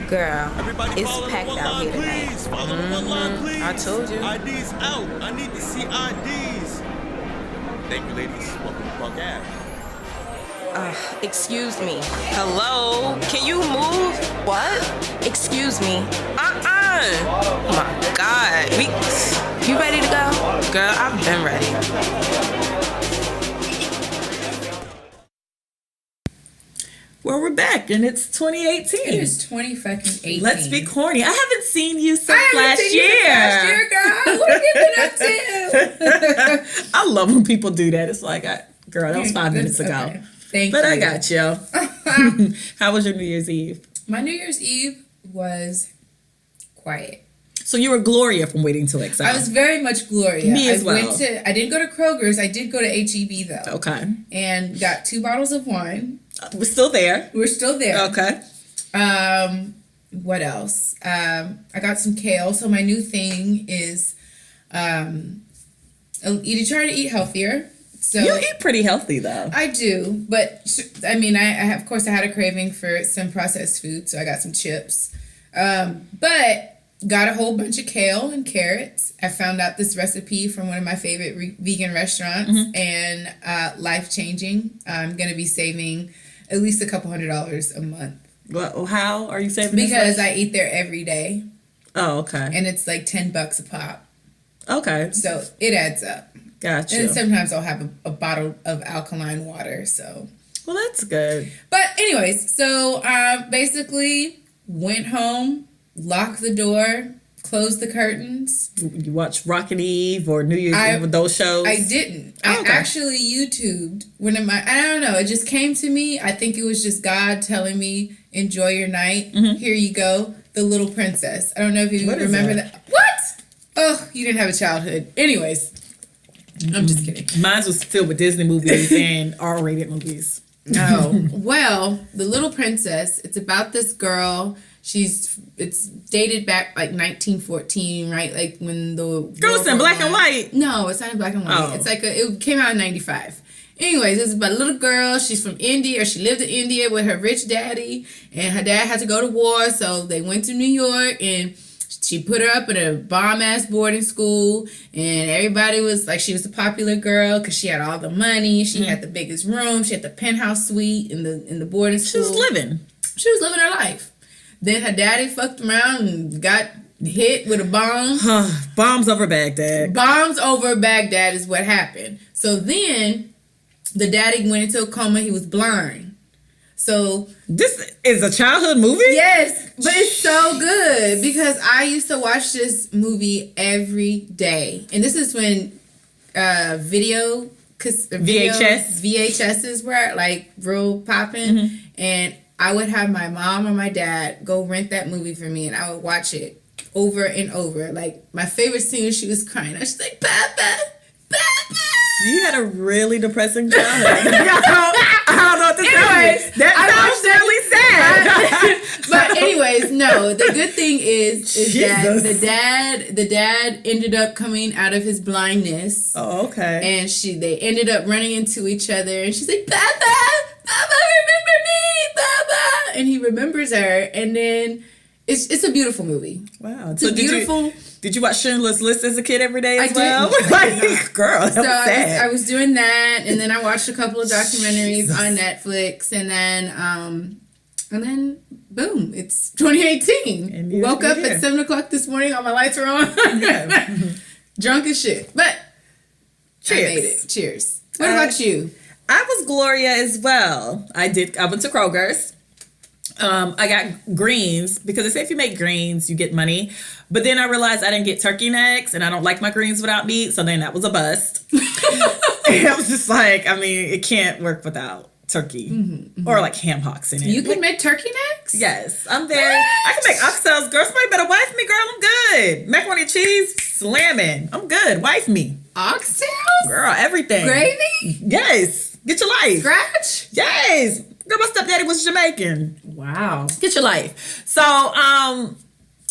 Girl, Everybody it's follow packed the one out line, here tonight. please. Follow the one line, please. I told you. IDs out. I need to see IDs. Thank you, ladies. Welcome to Park Ave. Excuse me. Hello? Can you move? What? Excuse me. Oh my God. You ready to go? Girl, I've been ready. Well, we're back, and it's 2018. It is 2018. Let's be corny. I haven't seen you since last You year. since last year, girl. What have you been up to? I love when people do that. It's like, girl, that was 5 minutes ago. Okay. Thank But you. I got you. How was your New Year's Eve? My New Year's Eve was quiet. So you were Gloria from Waiting to Exile. I was very much Gloria. Me as well. I didn't go to Kroger's. I did go to HEB though. Okay. And got 2 bottles of wine. We're still there. We're still there. Okay. What else? I got some kale. So my new thing is, you try to eat healthier. So You eat pretty healthy, though. I do, but I mean, I of course I had a craving for some processed food, so I got some chips. But got a whole bunch of kale and carrots. I found out this recipe from one of my favorite vegan restaurants, and life-changing. I'm gonna be saving at least a couple $100 a month. Well, how are you saving Because this much? I eat there every day, Oh, okay. and it's like $10 a pop, Okay. so it adds up. Gotcha. And sometimes I'll have a bottle of alkaline water, so. Well, that's good. But anyways, so basically went home, locked the door, closed the curtains. You watch Rockin' Eve or New Year's Eve with those shows? I didn't. Oh, okay. I actually YouTubed I don't know, it just came to me. I think it was just God telling me, enjoy your night. Here you go, The Little Princess. I don't know if you remember that. What? Oh, you didn't have a childhood. Anyways, I'm just kidding. Mine was filled with Disney movies and R-rated movies. Oh, well, The Little Princess, it's about this girl. It's dated back like 1914, right? Like when the Girl, it's in black and white. No, it's not in black and white. Oh. It's like it came out in 95. Anyways, it's about a little girl. She's from India, or she lived in India with her rich daddy, and her dad had to go to war, so they went to New York, and she put her up in a bomb-ass boarding school, and everybody was like, she was a popular girl because she had all the money. She had the biggest room. She had the penthouse suite in the boarding school. She was living. She was living her life. Then her daddy fucked around and got hit with a bomb. Bombs over Baghdad. Bombs over Baghdad is what happened. So then the daddy went into a coma. He was blind. So This is a childhood movie? yes, but it's so good because I used to watch this movie every day. And this is when VHSs were like real popping. And I would have my mom or my dad go rent that movie for me, and I would watch it over and over. Like, my favorite scene was she was crying. I was like, Papa, Papa. You had a really depressing childhood. I don't know what to Anyways, say. That sounds really sad. But anyways, no. The good thing is that Jesus. the dad ended up coming out of his blindness. Oh, okay. And they ended up running into each other, and she's like, Papa, Papa, remember me, Papa. And he remembers her, and then it's a beautiful movie. Wow. It's beautiful. Did you watch Schindler's List as a kid every day as I well? didn't. Like, girl, that So was sad. I was doing that, and then I watched a couple of documentaries on Netflix, and then boom, it's 2018. And Woke up you're at 7 o'clock this morning, all my lights were on. Yeah. Drunk as shit. But Cheers. I made it. Cheers. What about you? I was Gloria as well. I went to Kroger's. I got greens because they say if you make greens, you get money. But then I realized I didn't get turkey necks, and I don't like my greens without meat. So then that was a bust. And I was just like, I mean, it can't work without turkey or like ham hocks in it. You can make turkey necks? Yes, I can make oxtails. Girl, somebody better wife me, girl. I'm good. Macaroni and cheese, slamming. I'm good. Wife me. Oxtails? Girl, everything. Gravy? Yes. Get your life. Scratch? Yes. Girl, my stepdaddy was Jamaican. Wow. Get your life. So,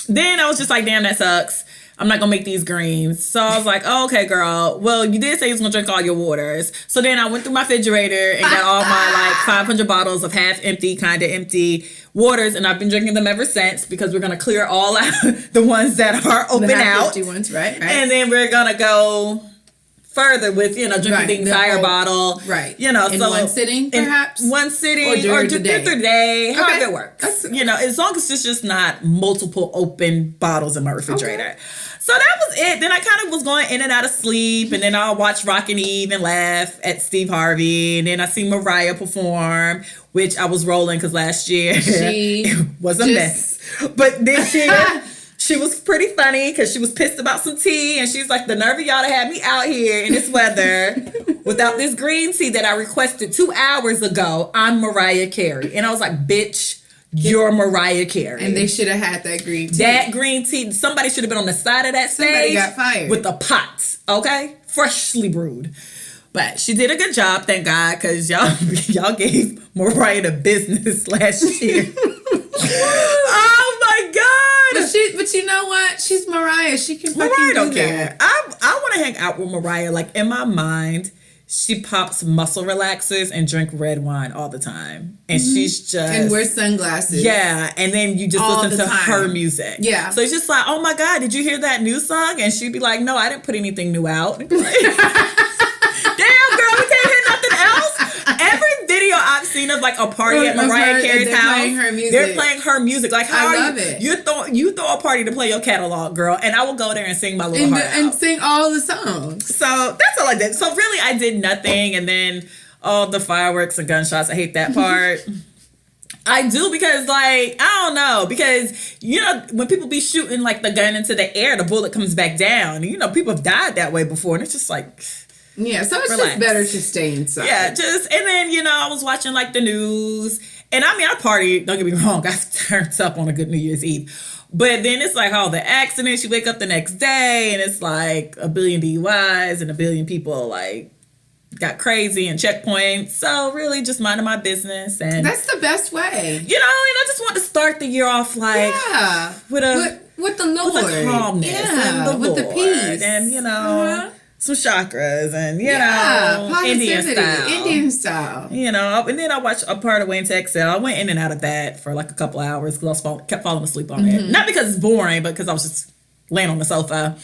then I was just like, damn, that sucks. I'm not gonna make these greens. So I was like, oh, okay, girl. Well, you did say you was gonna drink all your waters. So then I went through my refrigerator and got all my like 500 bottles of half empty, kind of empty waters, and I've been drinking them ever since because we're gonna clear all out the ones that are open out. The ones, right? And then we're gonna go further with, drinking the entire bottle. Right. In one sitting, perhaps? One sitting or through the day. However it works. As long as it's just not multiple open bottles in my refrigerator. Okay. So that was it. Then I kind of was going in and out of sleep, and then I'll watch Rockin' Eve and laugh at Steve Harvey, and then I see Mariah perform, which I was rolling because last year it was a mess. But this year she was pretty funny because she was pissed about some tea, and she's like, the nerve of y'all to have me out here in this weather without this green tea that I requested 2 hours ago. I'm Mariah Carey. And I was like, bitch, you're Mariah Carey. And they should have had that green tea. That green tea, somebody should have been on the side of that stage. Somebody got fired. With a pot, okay? Freshly brewed. But she did a good job, thank God, because y'all gave Mariah the business last year. Oh my God! But you know what? She's Mariah. She can fucking Mariah don't do care. that. I want to hang out with Mariah. Like, in my mind, she pops muscle relaxers and drink red wine all the time. And she's just... And wears sunglasses. Yeah. And then you just all listen to her music. Yeah. So it's just like, oh my God, did you hear that new song? And she'd be like, no, I didn't put anything new out. And be like, damn, girl, we can't hear nothing else. Every video I've seen of like a party at Mariah Carey's house, they're playing her music. Like, how I are love it. You throw a party to play your catalog, girl, and I will go there and sing my little heart out. And sing all the songs. So that's all I did. So really, I did nothing, and then all the fireworks and gunshots. I hate that part. I do because, like, I don't know, because, when people be shooting like the gun into the air, the bullet comes back down. And, people have died that way before, and it's just like... Yeah, so it's relax. just better to stay inside. Yeah, and then, I was watching like the news, and I mean, I partied, don't get me wrong, I turned up on a good New Year's Eve. But then it's like all the accidents, you wake up the next day, and it's like a billion DUIs and a billion people like got crazy and checkpoints. So really just minding my business. And that's the best way. And I just want to start the year off like with the Lord. With the calmness and the with Lord, the peace. And some chakras and Indian style. And then I watched a part of Wayne Texel. I went in and out of that for like a couple hours because I kept falling asleep on it. Not because it's boring, but because I was just laying on the sofa.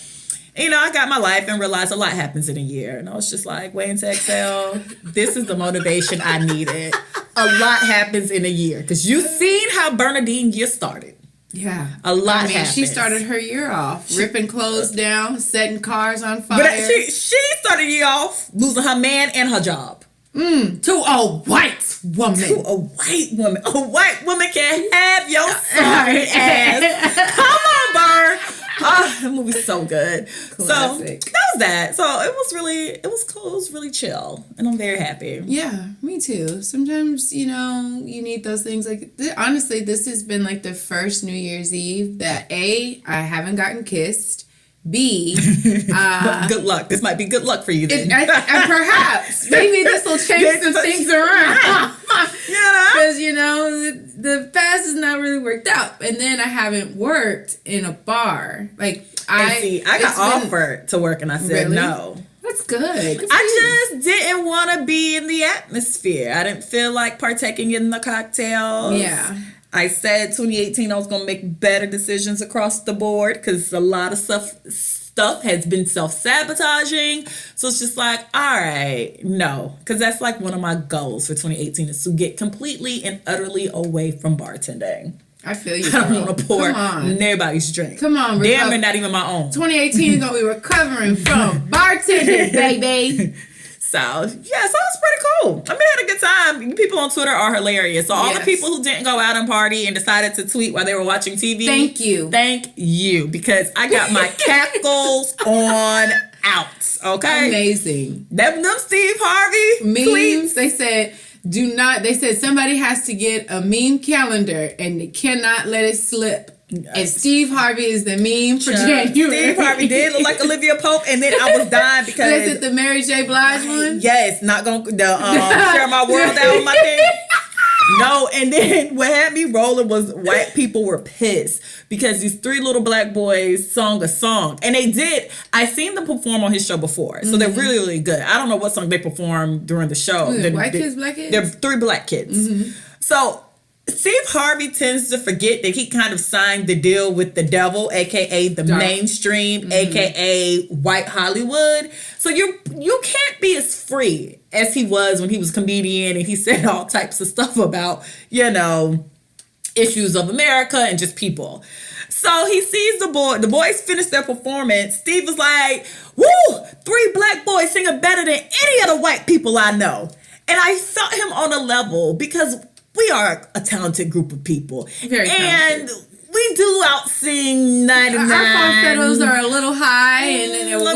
And, I got my life and realized a lot happens in a year. And I was just like, Wayne Texel, this is the motivation I needed. A lot happens in a year. Because you've seen how Bernadine year started. Yeah. A lot happens. She started her year off ripping clothes down, setting cars on fire. But she started the year off losing her man and her job. To a white woman. A white woman can have your sorry ass. Come on, Burr. That movie's so good. Classic. So that was that. So it was cool. It was really chill. And I'm very happy. Yeah, me too. Sometimes, you need those things. Like, honestly, this has been like the first New Year's Eve that I haven't gotten kissed. B, good luck. This might be good luck for you then. And perhaps. Maybe this will change some things around. Because, the past has not really worked out. And then I haven't worked in a bar. Like, I got offered to work and I said really? no. That's good. I just didn't want to be in the atmosphere. I didn't feel like partaking in the cocktails. Yeah. I said 2018 I was going to make better decisions across the board because a lot of stuff has been self-sabotaging. So it's just like, all right, no. Because that's like one of my goals for 2018 is to get completely and utterly away from bartending. I feel you. I don't want to pour everybody's drink. Come on, damn it, not even my own. 2018 is going to be recovering from bartending, baby. So it was pretty cool. I mean, I had a good time. People on Twitter are hilarious. So all the people who didn't go out and party and decided to tweet while they were watching TV. Thank you. Because I got my cackles on out. Okay? Amazing. Them Steve Harvey memes, tweets. They said somebody has to get a meme calendar and they cannot let it slip. And Steve Harvey is the meme for January. Steve Harvey did look like Olivia Pope, and then I was dying because... Is it the Mary J. Blige one? Yes, not going to share my world out with my thing. No, and then what had me rolling was white people were pissed because these three little black boys sung a song. And they did. I seen them perform on his show before. So they're really, really good. I don't know what song they performed during the show. White kids, black kids? They're three black kids. So Steve Harvey tends to forget that he kind of signed the deal with the devil, aka the mainstream, aka white Hollywood. So you can't be as free as he was when he was a comedian and he said all types of stuff about, issues of America and just people. So he sees the boys finish their performance. Steve was like, woo, 3 black boys singing better than any of the white people I know. And I felt him on a level because we are a talented group of people. Very talented. And we do out-sing 99. Our falsettos are a little high, and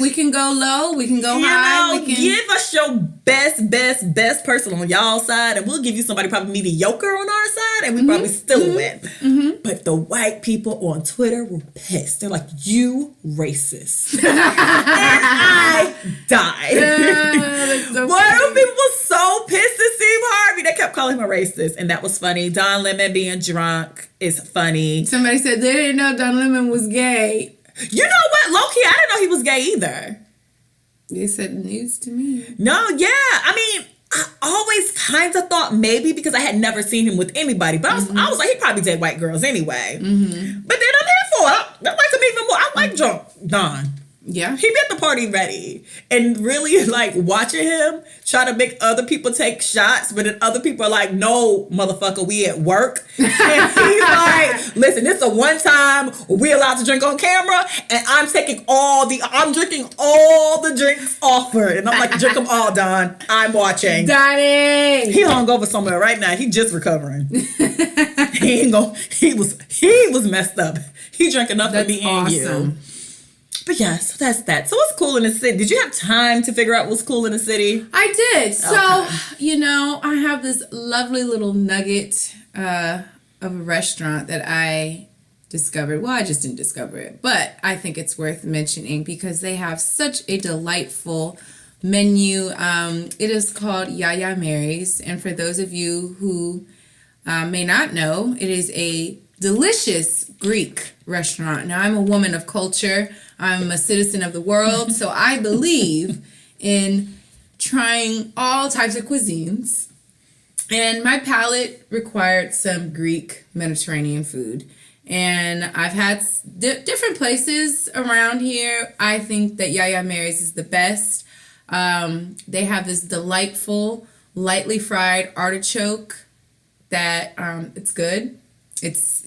we can go low, we can go high. Give us your best person on y'all side, and we'll give you somebody probably mediocre on our side, and we probably still win. Mm-hmm. But the white people on Twitter were pissed. They're like, you racist. And I died. So white people were so pissed at Steve Harvey. They kept calling him a racist, and that was funny. Don Lemon being drunk is funny. Somebody said they didn't know Don Lemon was gay. You know what? Low-key, I didn't know he was gay either. They said news to me. No, yeah. I mean, I always kind of thought maybe because I had never seen him with anybody. But I was like, he probably date white girls anyway. Mm-hmm. But then I'm here for it. I like him even more. I like drunk Don. Yeah. He be at the party ready. And really, like, watching him try to make other people take shots, but then other people are like, no, motherfucker, we at work. And he's like, listen, this is a one time we allowed to drink on camera, and I'm drinking all the drinks offered. And I'm like, drink them all, Don. I'm watching. Donnie! He hung over somewhere right now. He just recovering. He was messed up. He drank enough to be in you. But yeah, so that's that. So what's cool in the city? Did you have time to figure out what's cool in the city? I did. So, I have this lovely little nugget of a restaurant that I discovered. Well, I just didn't discover it, but I think it's worth mentioning because they have such a delightful menu. It is called Yaya Mary's. And for those of you who may not know, it is a delicious Greek restaurant. Now, I'm a woman of culture. I'm a citizen of the world, so I believe in trying all types of cuisines. And my palate required some Greek Mediterranean food. And I've had different places around here. I think that Yaya Mary's is the best. They have this delightful, lightly fried artichoke that it's good. It's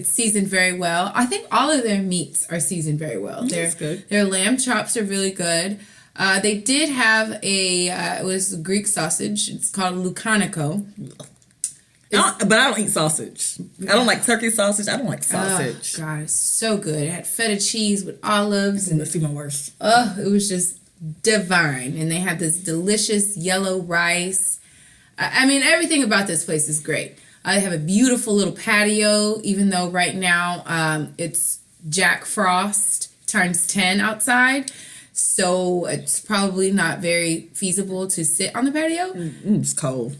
seasoned very well. I think all of their meats are seasoned very well. That's good. Their lamb chops are really good. They did have it was Greek sausage. It's called Lucanico. But I don't eat sausage. I don't like turkey sausage. I don't like sausage. Oh, God, it's so good. It had feta cheese with olives. And that's even worse. Oh, it was just divine. And they had this delicious yellow rice. I mean, everything about this place is great. I have a beautiful little patio, even though right now it's Jack Frost times 10 outside. So it's probably not very feasible to sit on the patio. It's cold.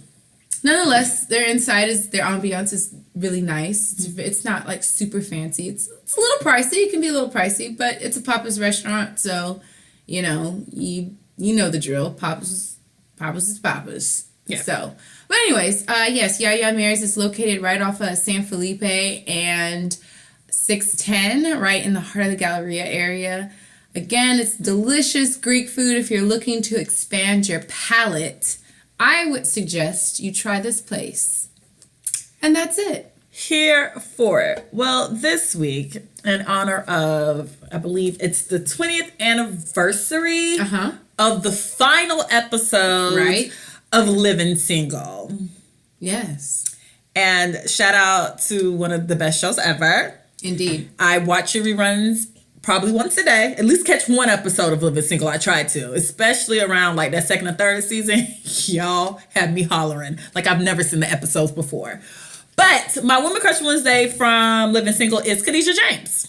Nonetheless, their ambiance is really nice. It's not like super fancy. It's a little pricey. It can be a little pricey, but it's a Papa's restaurant. So, you know the drill. Papa's is Papa's. Yeah. So, but anyways, yes, Yaya Mary's is located right off of San Felipe and 610, right in the heart of the Galleria area. Again, it's delicious Greek food. If you're looking to expand your palate, I would suggest you try this place. And that's it. Here for it. Well, this week, in honor of, I believe it's the 20th anniversary of the final episode of Living Single. Yes. And shout out to one of the best shows ever. Indeed. I watch your reruns probably once a day. At least catch one episode of Living Single. I try to. Especially around like that second or third season. Y'all had me hollering. Like I've never seen the episodes before. But my Woman Crush Wednesday from Living Single is Khadijah James.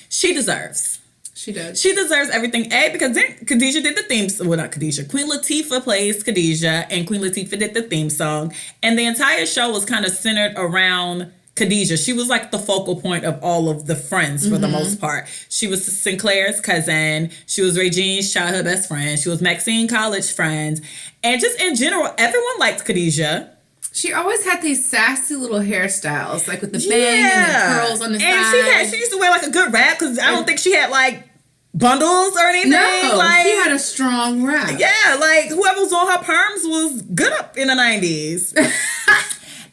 She deserves. She does. She deserves everything. Because then Khadijah did the theme song. Well, not Khadijah. Queen Latifah plays Khadijah, and Queen Latifah did the theme song. And the entire show was kind of centered around Khadijah. She was like the focal point of all of the friends for the most part. She was Sinclair's cousin. She was Regine's childhood best friend. She was Maxine college friends. And just in general, everyone liked Khadijah. She always had these sassy little hairstyles, like with the bang and the curls on the side. And she used to wear like a good wrap because I don't think she had like bundles or anything. No, like, she had a strong wrap. Yeah, like whoever was on her perms was good up in the 90s.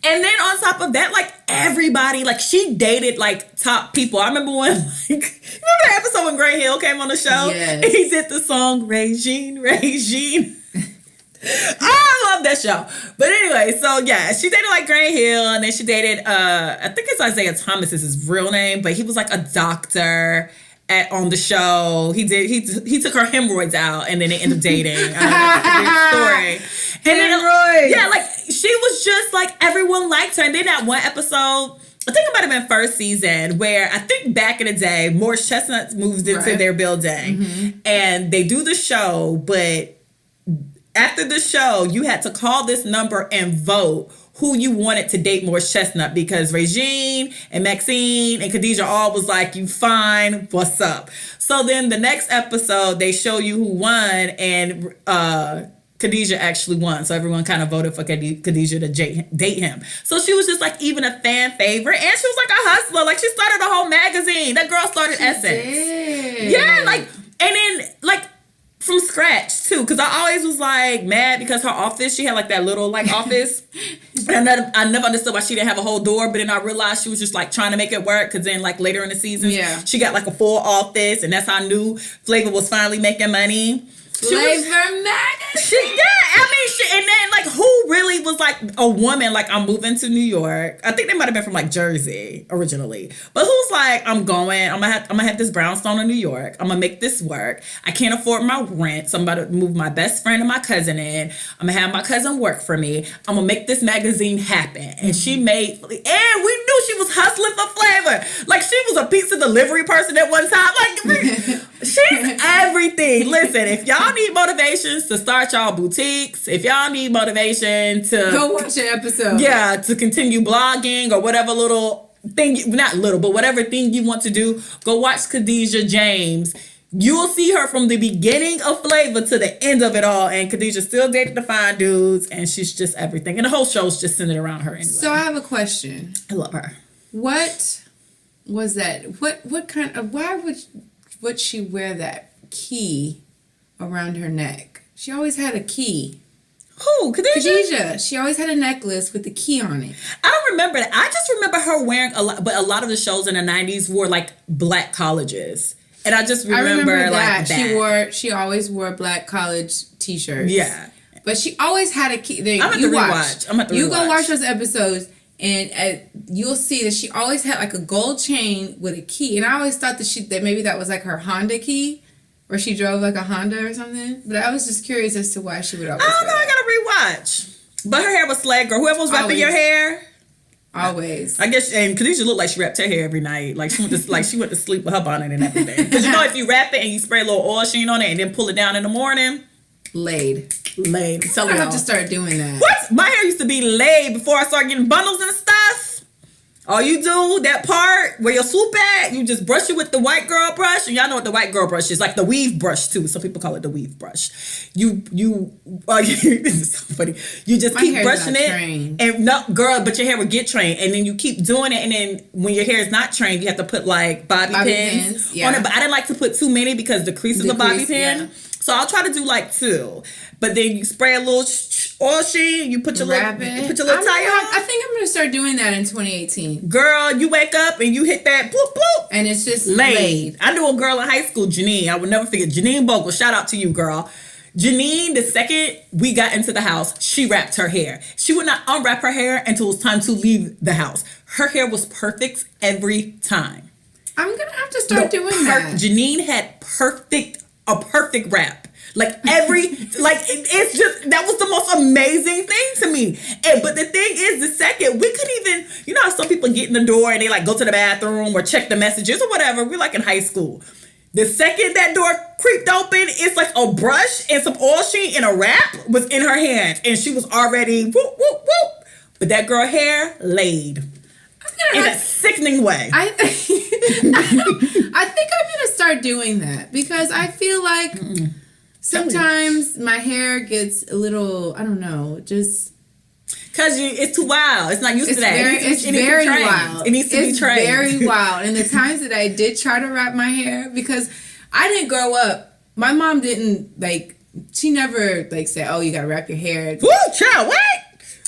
And then on top of that, like everybody, like she dated like top people. I remember when, like, remember the episode when Gray Hill came on the show? Yes. And he did the song Regine, Regine. I love that show. But anyway, so yeah, she dated like Gray Hill, and then she dated I think it's Isaiah Thomas is his real name, but he was like a doctor on the show. He took her hemorrhoids out, and then they ended up dating. Story. And hemorrhoids. Then, yeah, like she was just like everyone liked her. And then that one episode, I think it might have been first season, where I think back in the day, Morris Chestnut moved into their building, and they do the show, but after the show, you had to call this number and vote who you wanted to date Morris Chestnut, because Regine and Maxine and Khadijah all was like, you fine, what's up? So then the next episode, they show you who won, and Khadijah actually won. So everyone kind of voted for Khadijah to date him. So she was just like even a fan favorite, and she was like a hustler. Like she started a whole magazine. That girl started Essence. Did. Yeah, like, and then like from scratch too, because I always was like mad because her office, she had like that little like office, and I never understood why she didn't have a whole door. But then I realized she was just like trying to make it work, because then like later in the season, she got like a full office, and that's how I knew Flavor was finally making money. Magazine. And then like who really was like a woman like, I'm moving to New York. I think they might have been from like Jersey originally, but who's like, I'm gonna have this brownstone in New York. I'm gonna make this work. I can't afford my rent, so I'm about to move my best friend and my cousin in. I'm gonna have my cousin work for me. I'm gonna make this magazine happen. And she made, and we knew she was hustling for Flavor. Like she was a pizza delivery person at one time. Like she's everything. Listen, if y'all need motivations to start y'all boutiques, if y'all need motivation to go watch an episode, to continue blogging or whatever little thing, not little, but whatever thing you want to do, go watch Khadijah James. You'll see her from the beginning of Flavor to the end of it all, and Khadijah still dated the fine dudes, and she's just everything, and the whole show's just centered around her anyway. So I have a question. I love her. What was that? What kind of, why would she wear that key around her neck? She always had a key. Who? Khadijah. She always had a necklace with the key on it. I don't remember that. I just remember her wearing a lot, but a lot of the shows in the 90s wore like black colleges. And I just remember that. Like that. She always wore black college t-shirts. Yeah. But she always had a key. I'm going to rewatch. You go watch those episodes, and you'll see that she always had like a gold chain with a key. And I always thought that maybe that was like her Honda key, or she drove like a Honda or something. But I was just curious as to why she would always. I don't know. I gotta rewatch. But her hair was slag, girl. Whoever was wrapping your hair. Always. I guess, and Khadijah looked like she wrapped her hair every night. Like she went to sleep with her bonnet and everything. Because you know, if you wrap it and you spray a little oil sheen on it and then pull it down in the morning, laid. Tell I have to start doing that. What? My hair used to be laid before I started getting bundles and stuff. All you do, that part where your swoop at, you just brush it with the white girl brush. And y'all know what the white girl brush is. Like the weave brush too. Some people call it the weave brush. This is so funny. You just keep brushing it. Trained. And no, girl, but your hair would get trained. And then you keep doing it. And then when your hair is not trained, you have to put like bobby pins on it. But I didn't like to put too many because the crease of the bobby pin. Yeah. So I'll try to do like 2. But then you spray a little oil sheen, you put your little tie on. I think I'm going to start doing that in 2018. Girl, you wake up and you hit that bloop bloop. And it's just laid. I knew a girl in high school, Janine. I would never forget. Janine Bogle. Shout out to you, girl. Janine, the second we got into the house, she wrapped her hair. She would not unwrap her hair until it was time to leave the house. Her hair was perfect every time. I'm going to have to start doing that. Janine had a perfect wrap. Like it's just, that was the most amazing thing to me. But the thing is, the second, we couldn't even, you know how some people get in the door and they like go to the bathroom or check the messages or whatever. We're like in high school. The second that door creeped open, it's like a brush and some oil sheen and a wrap was in her hand. And she was already whoop, whoop, whoop. But that girl hair laid. In a sickening way. I think I'm going to start doing that because I feel like sometimes my hair gets a little, I don't know, just... Cause it's too wild. It's not used to that. It's it needs very to be trained. wild. It needs to be trained. It's very wild. And the times that I did try to wrap my hair, because I didn't grow up. My mom didn't she never said, "Oh, you gotta wrap your hair." Woo, child, what?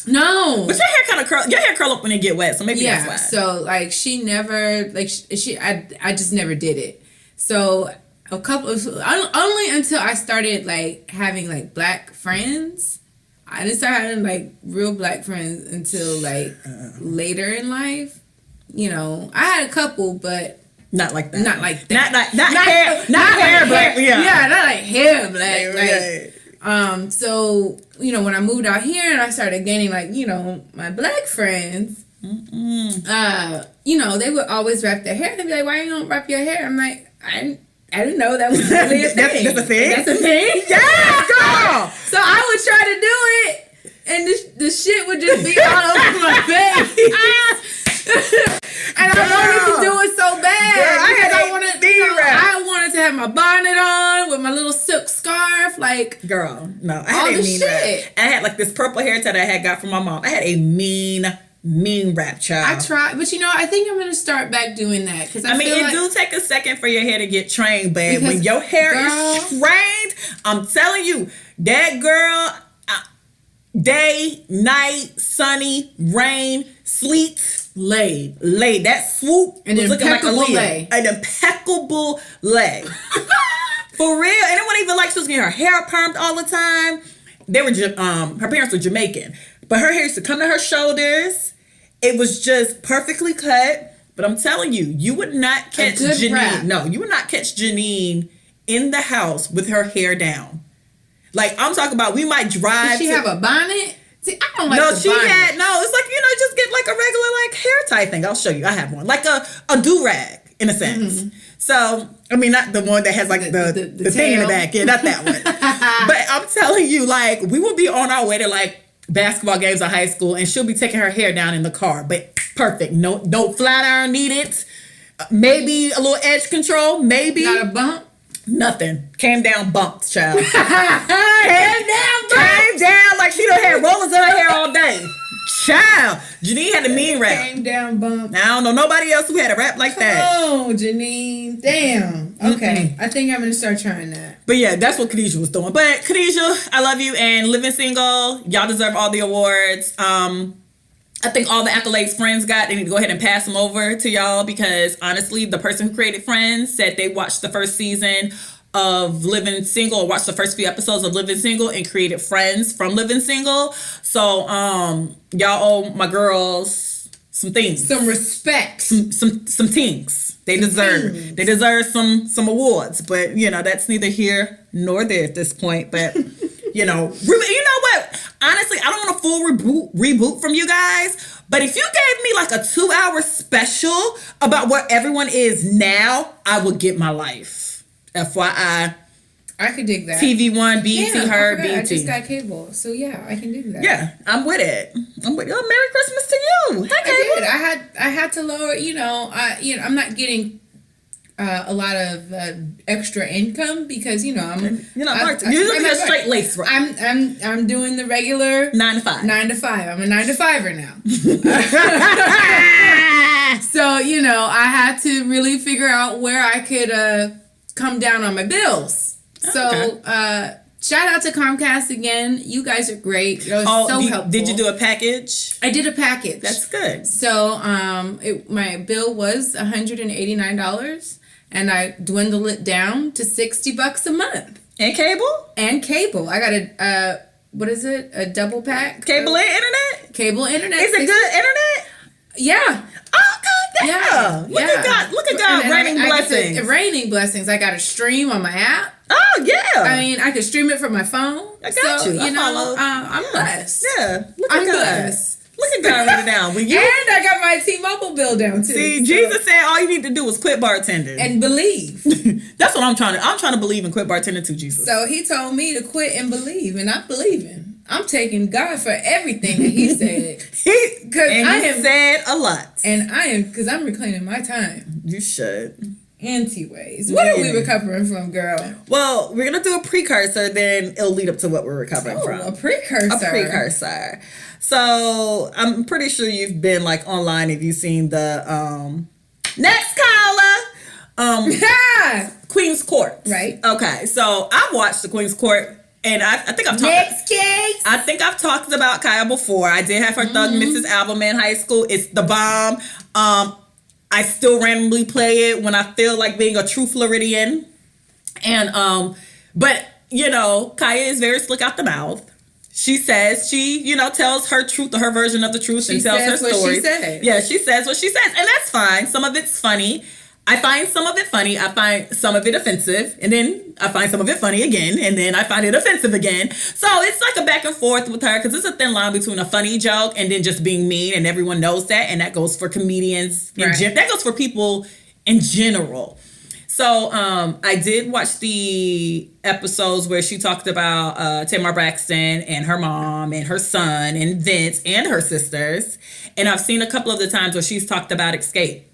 No. But your hair kind of curl. Your hair curl up when it get wet, so maybe that's why. So she never I just never did it. So only until I started having black friends. I didn't start having real black friends until later in life. I had a couple, but not like that. Not like that. Not hair black. Yeah, not like hair black. Right. So when I moved out here and I started gaining my black friends, they would always wrap their hair. They'd be like, "Why you don't wrap your hair?" I'm like, I didn't know that was really a thing. That's a thing? That's a thing? Yeah, girl! So I would try to do it, and the shit would just be all over my face. And I wanted to do it so bad. Girl, I wanted to have my bonnet on with my little silk scarf. Girl, no. I all had a the mean shit. wrap. I had this purple hair tie that I had got from my mom. I had a mean wrap, child. I tried, but I think I'm gonna start back doing that because it do take a second for your hair to get trained, but when your hair is trained, I'm telling you, that girl, day, night, sunny, rain, sleet, laid. That swoop was looking like a lay. An impeccable lay. For real. And it wasn't even she was getting her hair permed all the time. They were her parents were Jamaican, but her hair used to come to her shoulders. It was just perfectly cut. But I'm telling you, you would not catch Janine. Wrap. No, you would not catch Janine in the house with her hair down. I'm talking about, we might drive. Did she have a bonnet? See, I don't like the bonnet. It's just get a regular hair tie thing. I'll show you. I have one. A do-rag, in a sense. Mm-hmm. So, not the one that has the thing in the back. Yeah, not that one. But I'm telling you, we will be on our way to basketball games in high school, and she'll be taking her hair down in the car. But perfect. No flat iron needed. Maybe a little edge control. Maybe. Not a bump? Nothing. Came down bumped, child. Came down she done had rollers in her hair all day. Child. Janine had a mean wrap. Came down bump. I don't know nobody else who had a wrap like that. Oh, Janine. Damn. Okay. I think I'm going to start trying that. But yeah, that's what Khadijah was doing. But Khadijah, I love you. And living single, y'all deserve all the awards. I think all the accolades Friends got, they need to go ahead and pass them over to y'all, because honestly, the person who created Friends said they watched the first season of Living Single, or watched the first few episodes of Living Single, and created Friends from Living Single. So y'all owe my girls some things, some respect, some things. They deserve some awards, but that's neither here nor there at this point. But you know what? Honestly, I don't want a full reboot from you guys, but if you gave me a 2-hour special about where everyone is now, I would get my life. FYI. I could dig that. TV1, BET, her, BET. I just got cable, so yeah, I can do that. Yeah, I'm with it. Oh, Merry Christmas to you. Hey, cable. I had to lower. I'm not getting a lot of extra income because you're a straight lace, right? I'm doing the regular 9 to 5. 9 to 5. I'm a 9 to 5er now. So I had to really figure out where I could come down on my bills. So shout out to Comcast again. You guys are great. You're so helpful. Did you do a package? I did a package. That's good. So my bill was $189. And I dwindled it down to $60 a month. And cable? And cable. I got a a double pack? Cable and internet? Cable internet. Is it good internet? Yeah. Oh, good. Yeah. Look at God. Raining blessings. Raining blessings. I got a stream on my app. Oh, yeah. I mean, I could stream it from my phone. I got you. I'm blessed. Yeah. I'm blessed. Look at God right now. And I got my T-Mobile bill down too. See, Jesus said all you need to do is quit bartending. And believe. That's what I'm trying to believe and quit bartending too, Jesus. So he told me to quit and believe, and I'm believing. I'm taking God for everything that he said. He said a lot. And because I'm reclaiming my time. You should. Anyways, what are we recovering from, girl? Well, we're gonna do a precursor, then it'll lead up to what we're recovering from. A precursor. A precursor. So I'm pretty sure you've been like online if you've seen the next caller. Queen's Court. Right. Okay. So I've watched the Queen's Court. And I think I've talked. Next case. I think I've talked about Kaya before. I did have her Thug Mrs. album in high school. It's the bomb. I still randomly play it when I feel like being a true Floridian. And but you know, Kaya is very slick out the mouth. She says she, tells her truth or her version of the truth and tells her story. She says. Yeah, she says what she says, and that's fine. Some of it's funny. I find some of it funny. I find some of it offensive. And then I find some of it funny again. And then I find it offensive again. So it's like a back and forth with her because it's a thin line between a funny joke and then just being mean. And everyone knows that. And that goes for comedians. That goes for people in general. So I did watch the episodes where she talked about Tamar Braxton and her mom and her son and Vince and her sisters. And I've seen a couple of the times where she's talked about Escape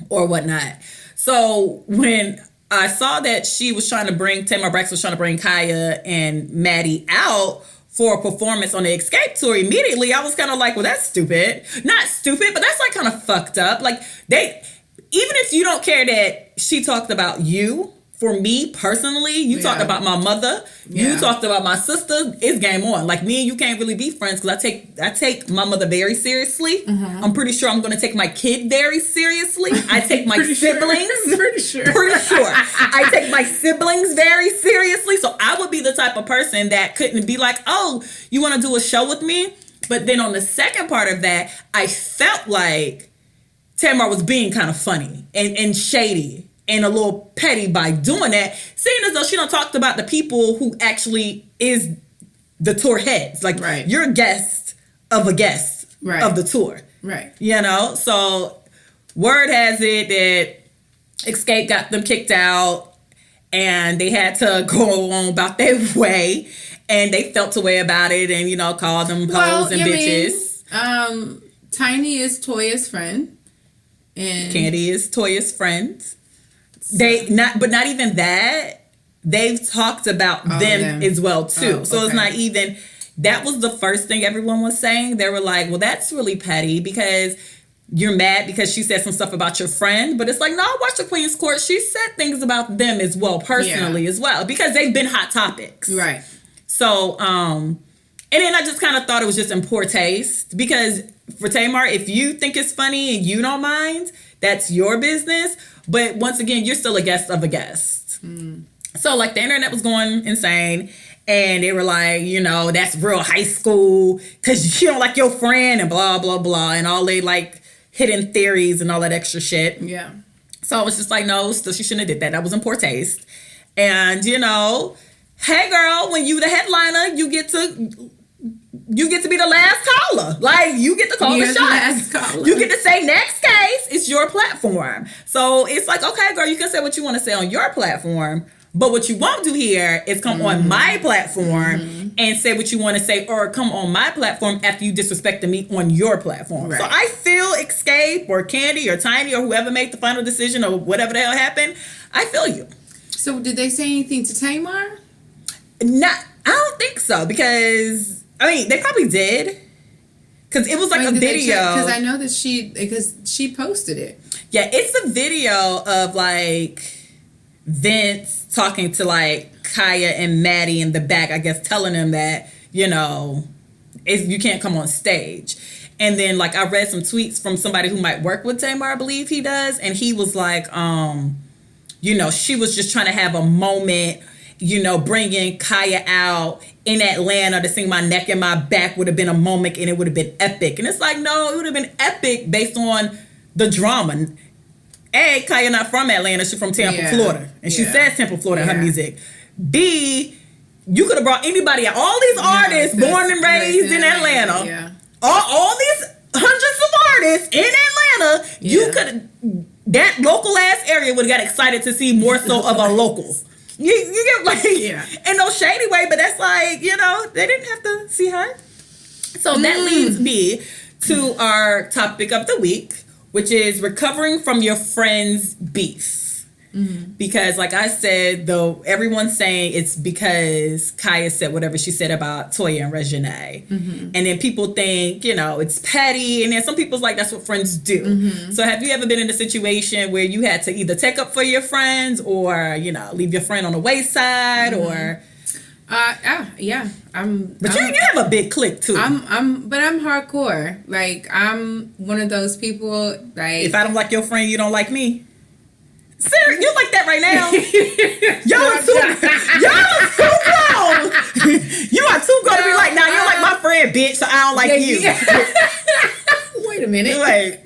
or whatnot. So when I saw that Tamar Braxton was trying to bring Kaya and Maddie out for a performance on the Escape tour, immediately I was kind of like, well, that's stupid. Not stupid, but that's like kind of fucked up. Like even if you don't care that she talked about you, for me personally, you talked about my mother, you talked about my sister, it's game on. Like me and you can't really be friends because I take my mother very seriously. I'm pretty sure I'm going to take my kid very seriously. I take my siblings. Pretty sure. I take my siblings very seriously. So I would be the type of person that couldn't be like, oh, you want to do a show with me? But then on the second part of that, I felt like Tamar was being kind of funny and shady and a little petty by doing that, seeing as though she done talked about the people who actually is the tour heads. Like, you're a guest of a guest of the tour. Right. So word has it that Escape got them kicked out and they had to go on about their way and they felt a way about it and, called them hoes and bitches. Tiny is Toya's friend. And Candy is Toya's friend. Not even that. They've talked about them as well too. So it's not even. That was the first thing everyone was saying. They were like, "Well, that's really petty because you're mad because she said some stuff about your friend." But it's like, no, I watched the Queen's Court. She said things about them as well, personally as well, because they've been hot topics. Right. So, and then I just kind of thought it was just in poor taste because for Tamar, if you think it's funny and you don't mind, that's your business. But once again, you're still a guest of a guest. So like the internet was going insane and they were like, that's real high school because you don't like your friend and blah, blah, blah. And all they like hidden theories and all that extra shit. Yeah. So I was just like, no, still she shouldn't have did that. That was in poor taste. And hey girl, when you the headliner, you get to be the last caller. Like, you get to call the shots. You get to say next case. It's your platform. So it's like, okay, girl, you can say what you want to say on your platform. But what you won't do here is come on my platform and say what you want to say or come on my platform after you disrespected me on your platform. Right. So I feel Escape or Candy or Tiny or whoever made the final decision or whatever the hell happened. I feel you. So did they say anything to Tamar? I don't think so because... they probably did. Because it was like a video. Because I know that she posted it. Yeah, it's a video of like Vince talking to like Kaya and Maddie in the back, I guess telling them that, you can't come on stage. And then like I read some tweets from somebody who might work with Tamar, I believe he does. And he was like, she was just trying to have a moment, bringing Kaya out in Atlanta to sing My Neck and My Back would have been a moment and it would have been epic. And it's like, no, it would have been epic based on the drama. A, Kaya not from Atlanta, she's from Tampa, Florida. And she says Tampa, Florida in her music. B, you could have brought anybody out. All these artists born and raised in Atlanta. Yeah. All these hundreds of artists in Atlanta, you could that local ass area would have got excited to see more so of a local. You get like, in no shady way, but that's like, they didn't have to see her. So that leads me to our topic of the week, which is recovering from your friend's beef. Because like I said, though, everyone's saying it's because Kaya said whatever she said about Toya and Reginae. And then people think, you know, it's petty. And then some people's like, that's what friends do. So have you ever been in a situation where you had to either take up for your friends or, you know, leave your friend on the wayside or... yeah. But you have a big clique too. But I'm hardcore. Like, I'm one of those people, like... If I don't like your friend, you don't like me? Seriously, you like that right now? Y'all are too grown. You are too grown to be like, nah, you don't like my friend, bitch, so I don't like you. Wait a minute. Like,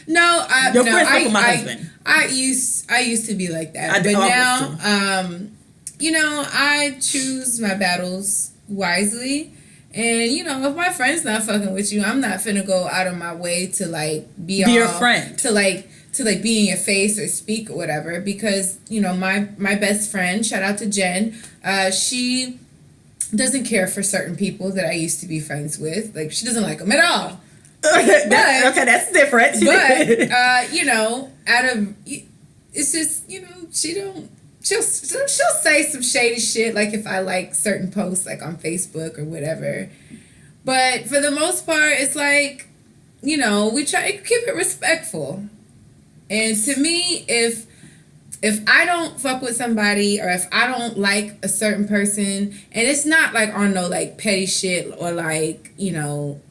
no, your friend's like my husband. I used to be like that. But now, you know, I choose my battles wisely. And, you know, if my friend's not fucking with you, I'm not finna go out of my way to, like, be your friend. To be in your face or speak or whatever. Because, you know, my best friend, shout out to Jen, she doesn't care for certain people that I used to be friends with. Like, she doesn't like them at all. Okay, that's different. But, you know, it's just, you know, she'll say some shady shit, like if I like certain posts, like on Facebook or whatever. But for the most part, it's like, you know, we try to keep it respectful. And to me, if I don't fuck with somebody or if I don't like a certain person, and it's not like on no like petty shit or like, you know,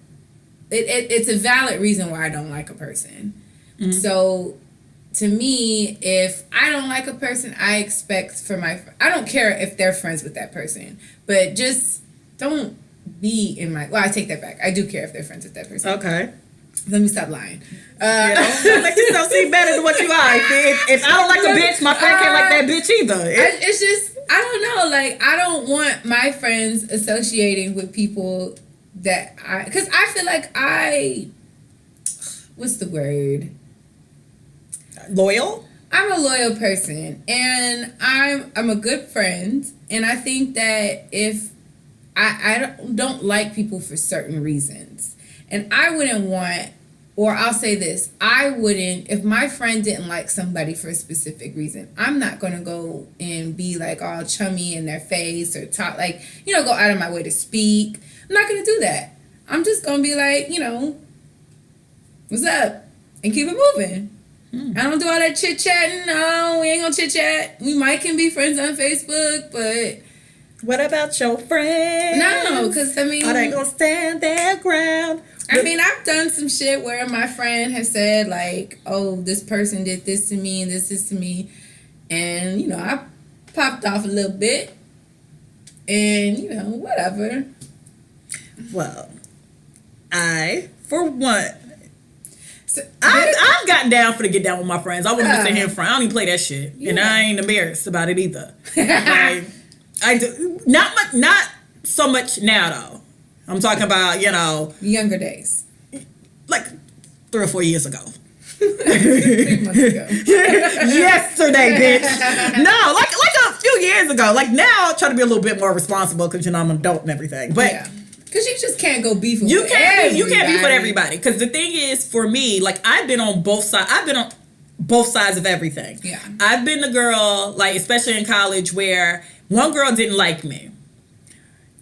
it's a valid reason why I don't like a person. So to me, if I don't like a person, I expect for I don't care if they're friends with that person, but just don't be in my, well, I take that back. I do care if they're friends with that person. Okay. Let me stop lying. Don't make yourself seem better than what you are. If I don't like a bitch, my friend can't like that bitch either. It's just, I don't know. Like, I don't want my friends associating with people that because I feel like what's the word? Loyal? I'm a loyal person, and I'm a good friend, and I think that if I don't like people for certain reasons, and I wouldn't want, or I'll say this, I wouldn't, if my friend didn't like somebody for a specific reason, I'm not going to go and be like all chummy in their face or talk like, you know, go out of my way to speak. I'm not going to do that. I'm just going to be like, you know, what's up? And keep it moving. I don't do all that chit-chatting. No, we ain't going to chit-chat. We can be friends on Facebook, but... What about your friends? No, because, I mean... Are they going to stand their ground? I mean, I've done some shit where my friend has said, like, oh, this person did this to me and this to me. And, you know, I popped off a little bit. And, you know, whatever. Well, for one... So, I've gotten down for to get down with my friends. I wouldn't just sit here in front. I don't even play that shit. Yeah. And I ain't embarrassed about it either. Like, I do not so much now though. I'm talking about, you know, younger days, like 3 or 4 years ago. 6 months ago. Yesterday, bitch. No, like a few years ago. Like now, I try to be a little bit more responsible because, you know, I'm an adult and everything. But yeah. Because you just can't go beef with everybody. You can't beef with everybody. Because the thing is, for me, like, I've been on both sides. I've been on both sides of everything. Yeah. I've been the girl, like, especially in college, where one girl didn't like me.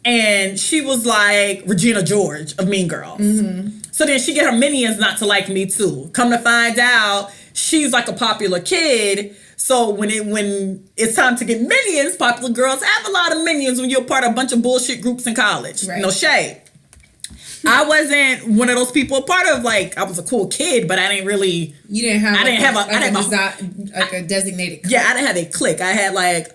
And she was like Regina George of Mean Girls. So then she get her minions not to like me, too. Come to find out, she's like a popular kid. So when it's time to get minions, popular girls have a lot of minions when you're part of a bunch of bullshit groups in college. Right. No shade. I wasn't one of those people. Part of, like, I was a cool kid, but I didn't really. You didn't have. I didn't have a designated clique. Yeah, I didn't have a clique. I had like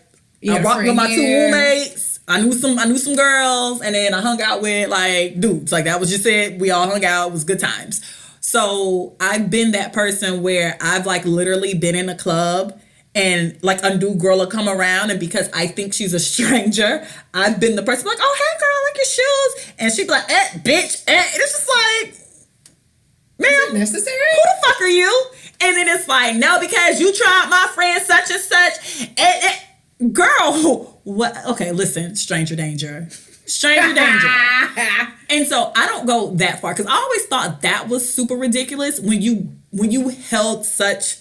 I rocked with my 2 roommates. I knew some girls, and then I hung out with like dudes. Like that was just it. We all hung out. It was good times. So I've been that person where I've like literally been in a club. And like a new girl will come around, and because I think she's a stranger, I've been the person like, oh hey girl, I like your shoes, and she'd be like, bitch, and it's just like, ma'am, necessary? Who the fuck are you? And then it's like, no, because you tried my friend such and such, girl, what? Okay, listen, stranger danger. And so I don't go that far because I always thought that was super ridiculous when you held such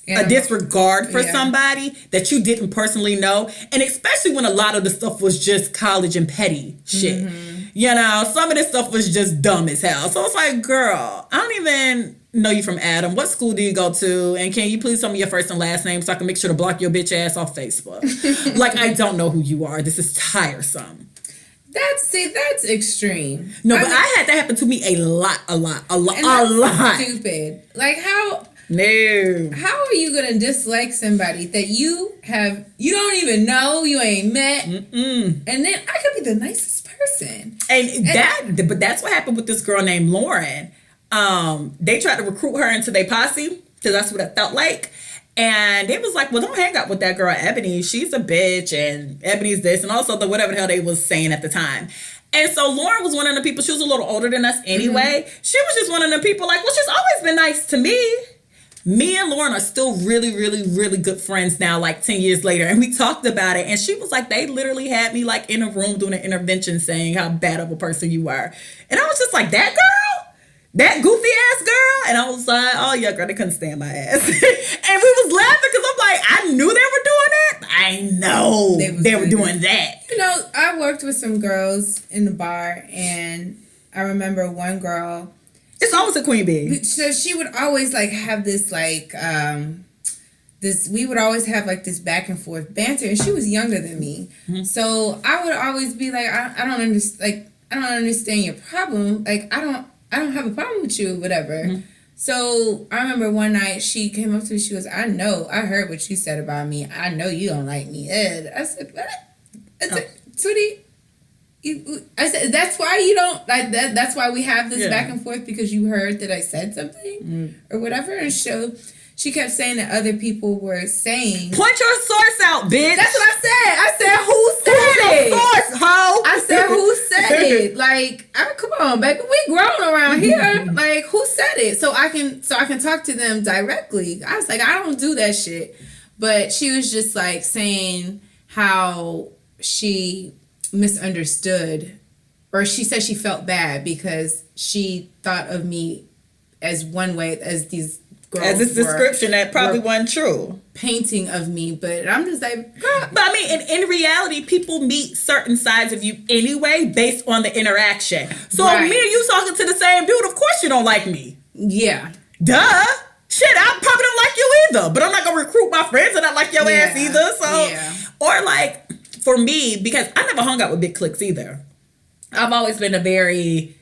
a disregard for somebody that you didn't personally know. And especially when a lot of the stuff was just college and petty shit. You know, some of this stuff was just dumb as hell. So it's like, girl, I don't even know you from Adam. What school do you go to? And can you please tell me your first and last name so I can make sure to block your bitch ass off Facebook? Like, I don't know who you are. This is tiresome. That's extreme. No, but I had that happen to me a lot. Stupid. Like, how No. how are you gonna dislike somebody that you don't even know, you ain't met, and then I could be the nicest person. But that's what happened with this girl named Lauren. They tried to recruit her into their posse because that's what it felt like. And they was like, well, don't hang out with that girl, Ebony. She's a bitch, and Ebony's this, and also the whatever the hell they was saying at the time. And so Lauren was one of the people, she was a little older than us anyway. She was just one of the people like, well, she's always been nice to me. Me and Lauren are still really, really, really good friends now, like 10 years later. And we talked about it. And she was like, they literally had me like in a room doing an intervention saying how bad of a person you were. And I was just like, that girl? That goofy ass girl? And I was like, oh yeah, girl, they couldn't stand my ass. And we was laughing because I'm like, I knew they were doing that. I know they were doing that. You know, I worked with some girls in the bar, and I remember one girl. It's always a queen bee. So she would always like have this like we would always have like this back and forth banter, and she was younger than me. So I would always be like, I don't understand your problem. Like I don't have a problem with you, whatever. So I remember one night she came up to me, she goes, I heard what you said about me. I know you don't like me. I said, what? I said, sweetie, I said, that's why you don't like that. That's why we have this back and forth, because you heard that I said something or whatever. And so she kept saying that other people were saying, point your source out, bitch. That's what I said. I said, who said it? Source, ho. I said, who said it? Like, come on, baby, we grown around here. Like, who said it? So I can talk to them directly. I was like, I don't do that shit. But she was just like saying how she misunderstood, or she said she felt bad because she thought of me as one way, as these girls as this description that probably wasn't true, painting of me. But I'm just like, girl. But I mean, in reality, people meet certain sides of you anyway based on the interaction. So me and you talking to the same dude, of course you don't like me. Yeah. Duh. Shit, I probably don't like you either, but I'm not gonna recruit my friends and not like your ass either. So, or like, for me, because I never hung out with big cliques either. I've always been a very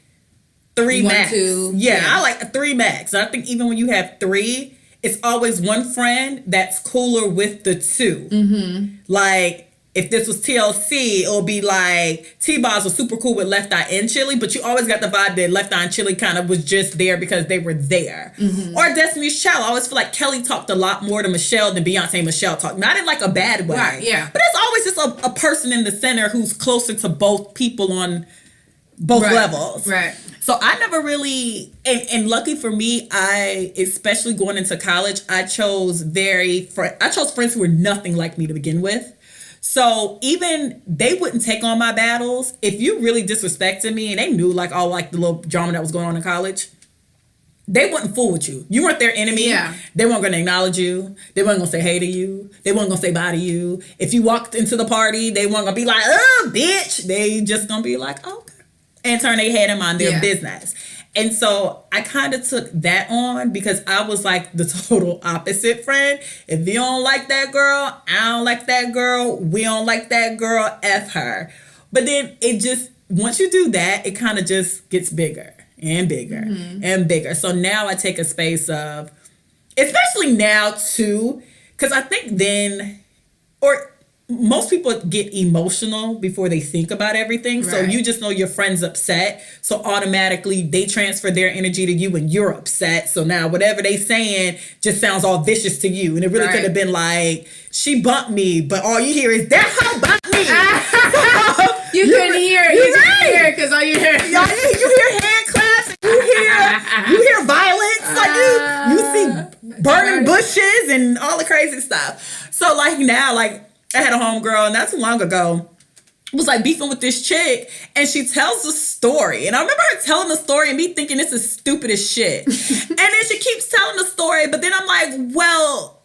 3 max. 2. Yeah, I like a 3 max. I think even when you have 3, it's always one friend that's cooler with the 2. Like, if this was TLC, it'll be like T-Boz was super cool with Left Eye and Chili, but you always got the vibe that Left Eye and Chili kind of was just there because they were there. Or Destiny's Child. I always feel like Kelly talked a lot more to Michelle than Beyonce and Michelle talked. Not in like a bad way. Right, yeah. But it's always just a person in the center who's closer to both people on both levels. Right. So I never really, and lucky for me, especially going into college, I chose friends who were nothing like me to begin with. So even they wouldn't take on my battles. If you really disrespected me and they knew like all like the little drama that was going on in college, they wouldn't fool with you. You weren't their enemy. Yeah. They weren't going to acknowledge you. They weren't going to say hey to you. They weren't going to say bye to you. If you walked into the party, they weren't going to be like, oh, bitch. They just going to be like, okay. And turn their head and mind their business. And so I kind of took that on because I was like the total opposite friend. If you don't like that girl, I don't like that girl. We don't like that girl. F her. But then it just, once you do that, it kind of just gets bigger and bigger and bigger. So now I take a space of, especially now too, because I think then, or most people get emotional before they think about everything. Right. So you just know your friend's upset. So automatically they transfer their energy to you and you're upset. So now whatever they saying just sounds all vicious to you. And it really could have been like, she bumped me, but all you hear is, that hoe bumped me. So, you couldn't hear it. You couldn't hear it because all you hear is, you hear hand claps. You hear violence. Like you see burning bushes and all the crazy stuff. So like now, like, I had a homegirl not too long ago was like beefing with this chick, and she tells the story. And I remember her telling the story and me thinking this is stupid as shit. And then she keeps telling the story, but then I'm like, well,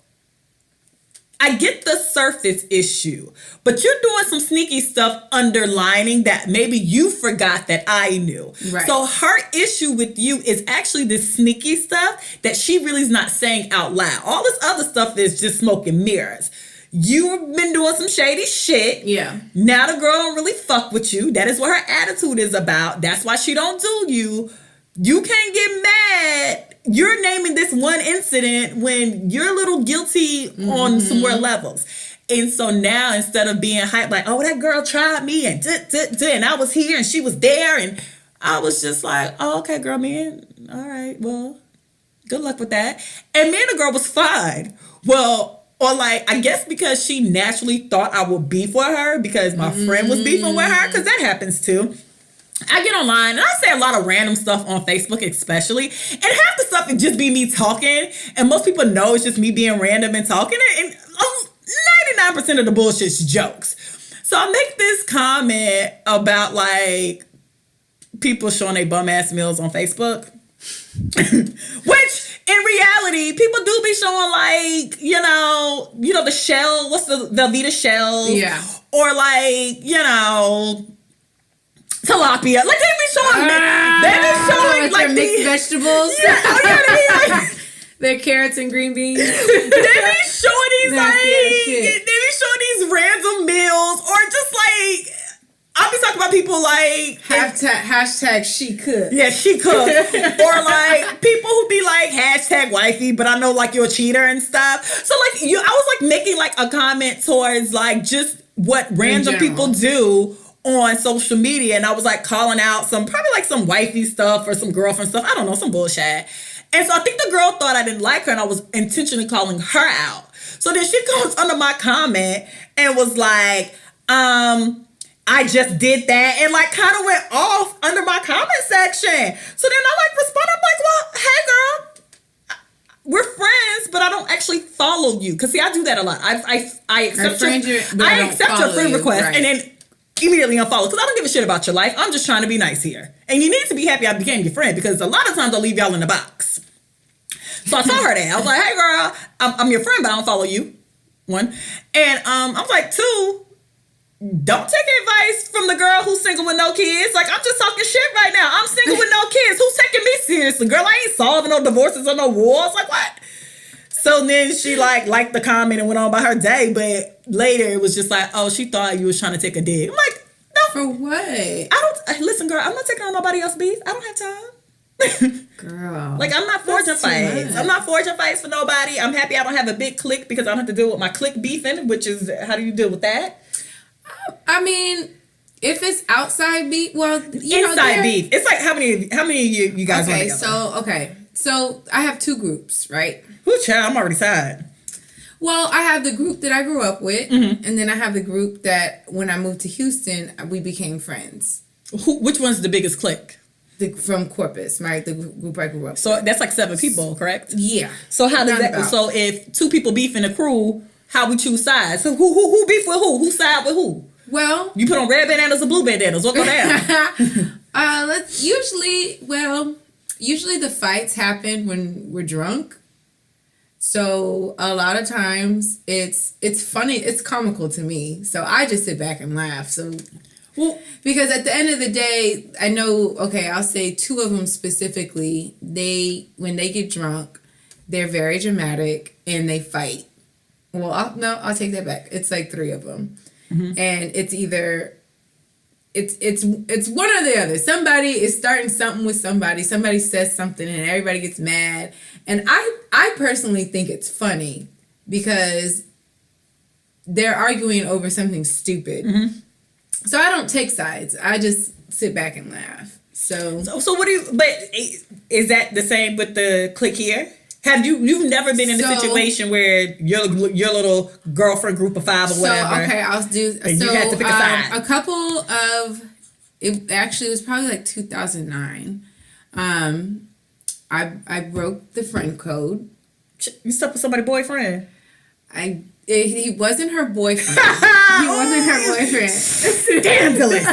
I get the surface issue, but you're doing some sneaky stuff underlining that maybe you forgot that I knew. Right. So her issue with you is actually this sneaky stuff that she really is not saying out loud. All this other stuff is just smoke and mirrors. You've been doing some shady shit. Yeah. Now the girl don't really fuck with you. That is what her attitude is about. That's why she don't do you. You can't get mad. You're naming this one incident when you're a little guilty on some more levels. And so now instead of being hyped like, oh, that girl tried me and and I was here and she was there, and I was just like, oh, okay, girl, man. All right, well, good luck with that. And me and the girl was fine. Well, or like, I guess because she naturally thought I would beef with her because my friend was beefing with her, because that happens too. I get online and I say a lot of random stuff on Facebook especially, and half the stuff it just be me talking, and most people know it's just me being random and talking, and 99% of the bullshit's jokes. So I make this comment about like people showing their bum ass meals on Facebook, which in reality people do be showing like, you know the shell, what's the Velveeta shells, Yeah, or like, tilapia. Like they be showing like mixed vegetables. Yeah, oh yeah, they be like, They're carrots and green beans. they be showing these Shit. they be showing these random meals, or just like I'll be talking about people like Hashtag she could. yeah, she cooked, or like people who be like hashtag wifey, but I know like you're a cheater and stuff. So like I was like making like a comment towards like just what random people do on social media, and I was like calling out probably like some wifey stuff or some girlfriend stuff. I don't know, some bullshit. And so I think the girl thought I didn't like her, and I was intentionally calling her out. So then she goes under my comment and was like, I just did that, and like kind of went off under my comment section. So then I like responded, I'm like, well, hey girl, we're friends, but I don't actually follow you. Cause see, I do that a lot. I accept your friend request, right, and then immediately unfollow, because I don't give a shit about your life. I'm just trying to be nice here. And you need to be happy I became your friend, because a lot of times I'll leave y'all in the box. So I told her that. I was like, hey girl, I'm your friend, but I don't follow you. One. And I was like, two, don't take advice from the girl who's single with no kids. Like, I'm just talking shit right now. I'm single with no kids. Who's taking me seriously? Girl, I ain't solving no divorces or no wars. Like, what? So then she liked the comment and went on by her day, but later it was just like, oh, she thought you was trying to take a dig. I'm like, no. For what? Listen, girl, I'm not taking on nobody else's beef. I don't have time. Girl. Like, I'm not forging fights. I'm not forging fights for nobody. I'm happy I don't have a big clique, because I don't have to deal with my clique beefing, which is, how do you deal with that? I mean, if it's outside beef, well, inside beef. It's like how many of you guys want together? So I have two groups, right? Who, child? I'm already tired. Well, I have the group that I grew up with, and then I have the group that when I moved to Houston, we became friends. Which one's the biggest clique? From Corpus, right? The group I grew up with. So that's like 7 people, correct? Yeah. So how does that? So if 2 people beef in a crew, how we choose sides? So who beef with who? Who side with who? Well, you put on red bandanas or blue bandanas. What go down? Usually the fights happen when we're drunk. So a lot of times it's funny, it's comical to me. So I just sit back and laugh. So, well, because at the end of the day, I know, okay, I'll say 2 of them specifically, when they get drunk, they're very dramatic and they fight. Well, I'll take that back. It's like 3 of them. Mm-hmm. And it's either it's one or the other. Somebody is starting something with somebody says something and everybody gets mad. And I personally think it's funny because they're arguing over something stupid. Mm-hmm. So I don't take sides. I just sit back and laugh. So what do you, but is that the same with the clique here? You've never been in a situation where your little girlfriend group of 5 or whatever? Okay, I'll do. And you had to pick a side. A couple of it actually was probably like 2009. I broke the friend code. You slept with somebody's boyfriend? He wasn't her boyfriend. He wasn't her boyfriend. Scandalous.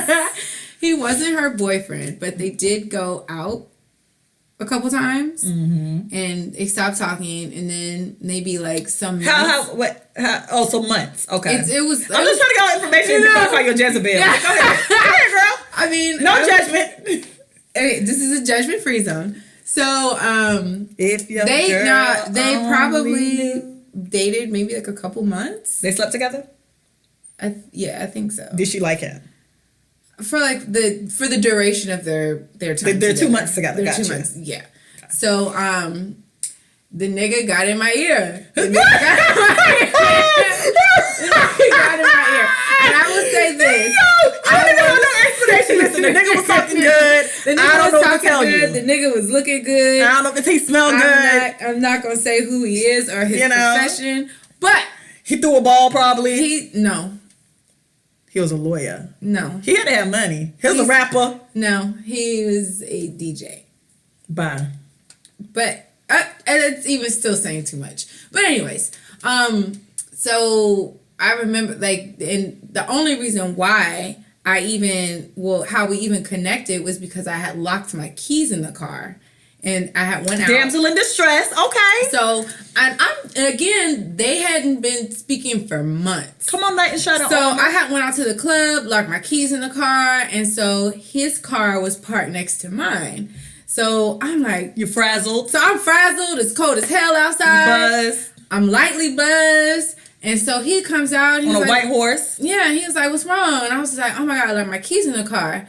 He wasn't her boyfriend, but they did go out. a couple times, and they stopped talking, and then maybe like some months. So months. Okay. It was. I'm just trying to get all information to clarify your Jezebel. Yeah. Go ahead. Go ahead, girl. I mean, No judgment. This is a judgment-free zone. So, If your they girl probably knew. dated maybe like a couple months. They slept together? I think so. Did she like him? For the duration of their time. They're 2 months together. They're Gotcha. 2 months. Yeah. So the nigga got in my ear. The nigga got in my ear. And I will say this. I don't know no explanation. Listen, the nigga was talking good. I don't know what to tell you. The nigga was looking good. I don't know if he smelled good. I'm not gonna say who he is or his profession, but He threw a ball probably. He was a lawyer. no He had to have money. He was a rapper. no he was a DJ. Bye. But it's even still saying too much. But anyways, so I remember and the only reason why how we even connected was because I had locked my keys in the car, and I had went out. Damsel in distress. Okay. So they hadn't been speaking for months. Come on, Night and Shadow. So I had went out to the club, locked my keys in the car, and so his car was parked next to mine. So I'm like, you're frazzled. So I'm frazzled. It's cold as hell outside. Buzzed. I'm lightly buzzed. And so he comes out. On a white horse. Yeah. He was like, what's wrong? And I was just like, oh my God, I left my keys in the car.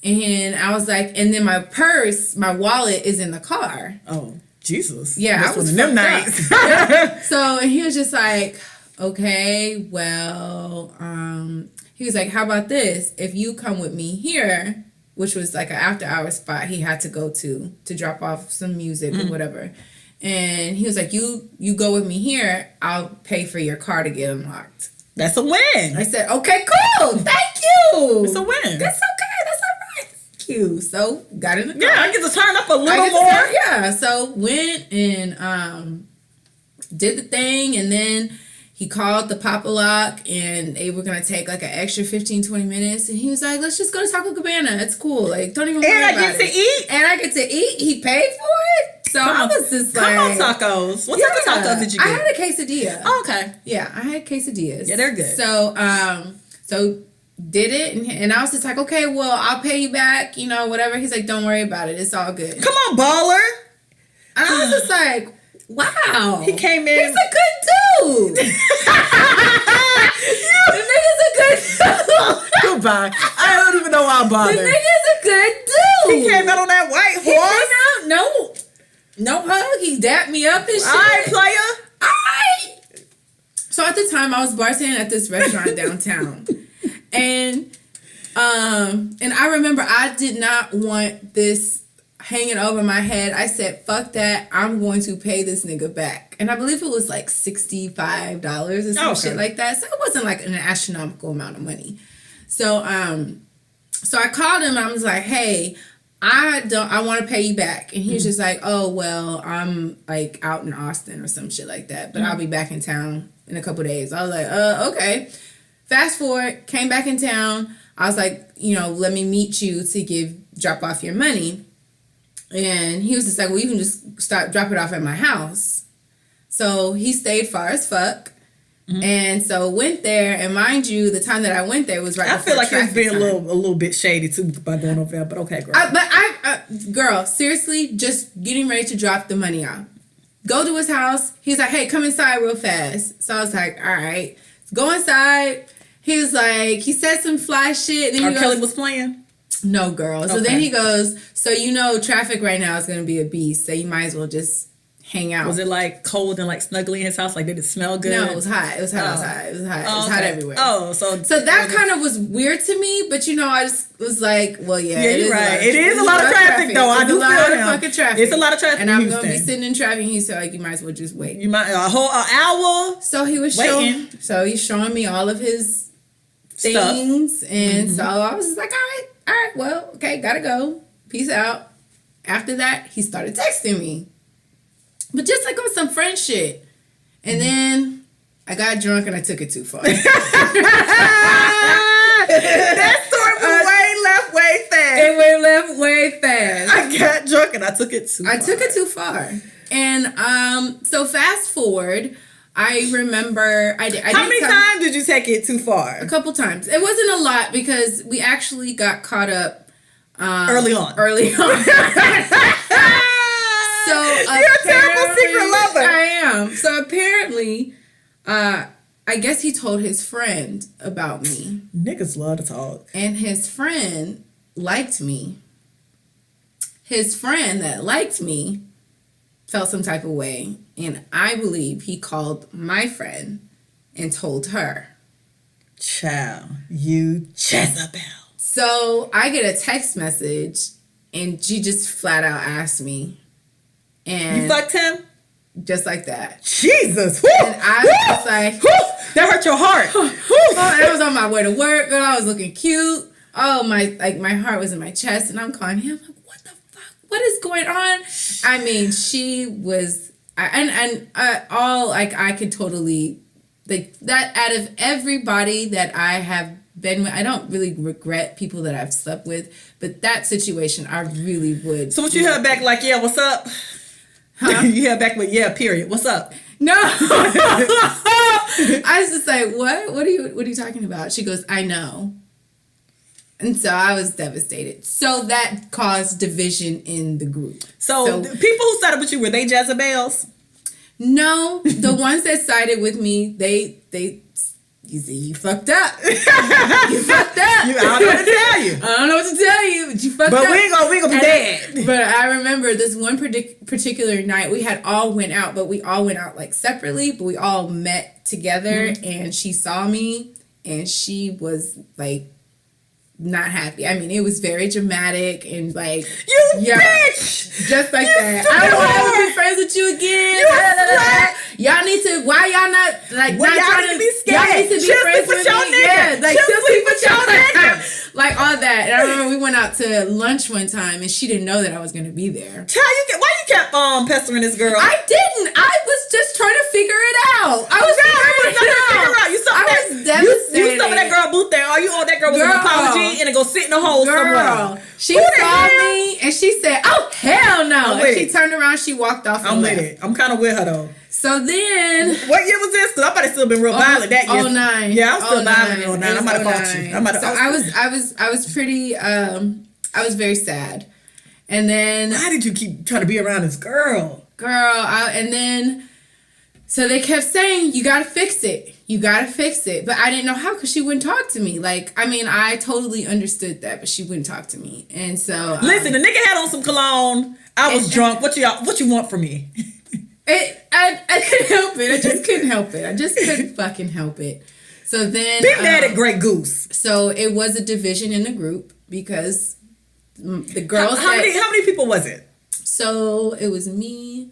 And I was like, and then my purse, my wallet is in the car. Oh, Jesus. Yeah. That's I was one of them nights. nights. So he was just like, okay, well, he was like, how about this? If you come with me here, which was like an after hour spot he had to go to drop off some music or whatever. And he was like, you go with me here, I'll pay for your car to get unlocked. That's a win. I said, okay, cool. Thank you. It's a win. That's okay. That's all right. Thank you. So got in the car. Yeah, I get to turn up a little more. Yeah. So went and did the thing, and then he called the Papa Lock, and they were going to take like an extra 15-20 minutes. And he was like, let's just go to Taco Cabana. It's cool. Like, don't even worry about it. And I get to eat. And I get to eat. He paid for it. So I was just like... Come on, tacos. What type of tacos did you get? I had a quesadilla. Oh, okay. Yeah, I had quesadillas. Yeah, they're good. So did it. And I was just like, okay, well, I'll pay you back. You know, whatever. He's like, don't worry about it. It's all good. Come on, baller. And I was just like... Wow. He came in. He's a good dude. The nigga's a good dude. Goodbye. I don't even know why I'm bothered. The nigga's a good dude. He came out on that white horse. He came out, no hug. He dapped me up and shit. All right, player. All right. So at the time, I was bartending at this restaurant downtown. And I remember I did not want this hanging over my head. I said, fuck that. I'm going to pay this nigga back. And I believe it was like $65 or some shit like that. So it wasn't like an astronomical amount of money. So I called him and I was like, hey, I want to pay you back. And he was just like, oh, well, I'm like out in Austin or some shit like that. But I'll be back in town in a couple days. I was like, okay. Fast forward, came back in town. I was like, let me meet you to drop off your money. And he was just like, well, you can just drop it off at my house. So he stayed far as fuck. Mm-hmm. And so went there. And mind you, the time that I went there was right before I feel like it was being time. a little bit shady too by going over there. But okay, girl. Girl, seriously, just getting ready to drop the money off. Go to his house. He's like, hey, come inside real fast. So I was like, all right. Go inside. He was like, he said some fly shit. Then Kelly was playing? No, girl. So then he goes, so traffic right now is going to be a beast. So you might as well just hang out. Was it like cold and like snuggly in his house? Like, did it smell good? No, it was hot. It was hot outside. It was hot. It was hot everywhere. Oh, so that kind of was weird to me. But I just was like, well, yeah. Yeah, you're right. It is a lot of traffic though. I do feel him. It's a lot of fucking traffic. It's a lot of traffic. And I'm going to be sitting in traffic. And he said, like, you might as well just wait. You might a whole hour. So he was waiting. So he's showing me all of his things. And so I was just like, all right, well, okay, gotta go. Peace out. After that, he started texting me. But just like on some friend shit. And then I got drunk and I took it too far. That story was way left, way fast. It went left way fast. I got drunk and I took it too far. I took it too far. And so fast forward, I remember I did. How many times did you take it too far? A couple times. It wasn't a lot because we actually got caught up early on. So you're a terrible secret lover. I am. So apparently, I guess he told his friend about me. Niggas love to talk. And his friend liked me. His friend that liked me felt some type of way. And I believe he called my friend and told her. Child, you Jezebel. So I get a text message and she just flat out asked me. And you fucked him? Just like that. Jesus. Woo, and I was like, woo, that hurt your heart. I was on my way to work, girl. I was looking cute. Oh, my heart was in my chest, and I'm calling him. Like, what the fuck? What is going on? I mean, she was, I could totally, like, that out of everybody that I have been with, I don't really regret people that I've slept with, but that situation, I really would. So what you heard back like, yeah, what's up? Huh? You heard back with, yeah, period. What's up? No. I was just like, what? What are you talking about? She goes, I know. And so I was devastated. So that caused division in the group. So the people who sided with you, were they Jezebels? No, the ones that sided with me, they you see, you fucked up. You fucked up. I don't know what to tell you. I don't know what to tell you, but you fucked up. But we ain't gonna be dead. But I remember this one particular night, we had all went out, but we all went out like separately, but we all met together, and she saw me, and she was like not happy. I mean, it was very dramatic and like, you bitch, just like that. I don't want to ever be friends with you again. Y'all need to. Why y'all not like? Well, not y'all trying need to be scared. Y'all need to be friends with me. Yeah, like just sleep with your nigga. Like all that. And I remember we went out to lunch one time, and she didn't know that I was gonna be there. Why you kept pestering this girl? I didn't. I was just trying to figure it out. I was figuring it out. You saw you saw that girl boot there. All you owe that girl was an apology and it go sit in a hole somewhere. She saw me and she said, "Oh hell no!" And she turned around. She walked off. I'm with it. I'm kind of with her though. So then, what year was this? Because I might have still been real violent that year. 09. Yeah, I'm still violent in 09. I might have fought you. I was pretty. I was very sad. And then, why did you keep trying to be around this girl? And then, so they kept saying, "You gotta fix it. You gotta fix it." But I didn't know how because she wouldn't talk to me. Like, I mean, I totally understood that, but she wouldn't talk to me. And so, listen, the nigga had on some cologne. I was drunk. What you want from me? I couldn't help it. I just couldn't help it. I just couldn't fucking help it. So then, big mad at Grey Goose. So it was a division in the group because the girls. How many people was it? So it was me,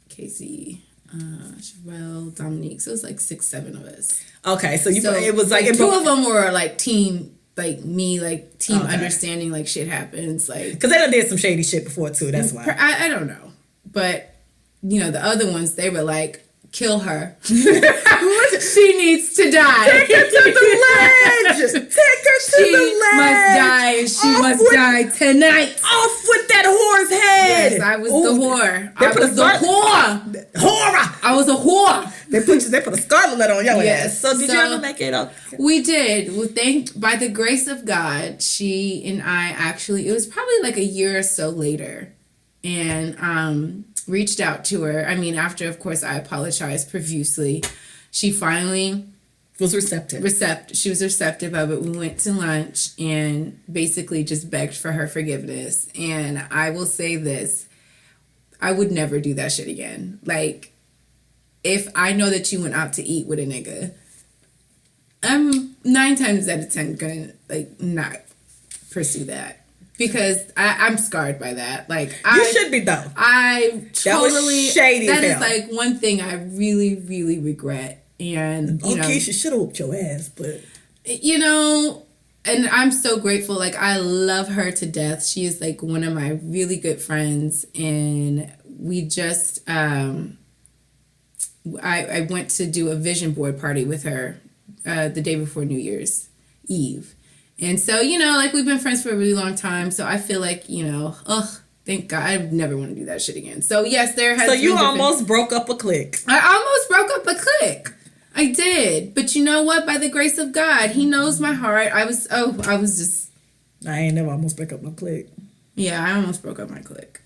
Casey, Sherelle, Dominique. So it was like 6-7 of us. Okay, so it was like two of them were like team. Like me, like team understanding, like shit happens, like because they done did some shady shit before too. That's why I don't know, but you know the other ones they were like kill her. She needs to die. Take her to the ledge. Take her to the ledge. She must die. And she must die tonight. Off with that whore's head. Yes, I was the whore. I was the whore. Horror. I was a whore. They put a scarlet letter on your ass. So did you ever make it up? We did. Well, by the grace of God, she and I actually, it was probably like a year or so later, and reached out to her. I mean, after, of course, I apologized profusely. She finally was receptive. She was receptive of it. We went to lunch and basically just begged for her forgiveness. And I will say this, I would never do that shit again. Like, if I know that you went out to eat with a nigga, I'm 9 times out of 10 gonna like not pursue that. Because I'm scarred by that. Like you should be though. I totally that was shady. That is like one thing I really, really regret. And you know, she should have whooped your ass, but you know, and I'm so grateful. Like I love her to death. She is like one of my really good friends, and we just I went to do a vision board party with her the day before New Year's Eve. And so, you know, like we've been friends for a really long time. So I feel like, you know, thank God, I never want to do that shit again. So yes, there has. So you almost broke up a clique. I almost broke up a clique. I did, but you know what? By the grace of God, He knows my heart. I ain't never almost broke up my clique. Yeah, I almost broke up my clique.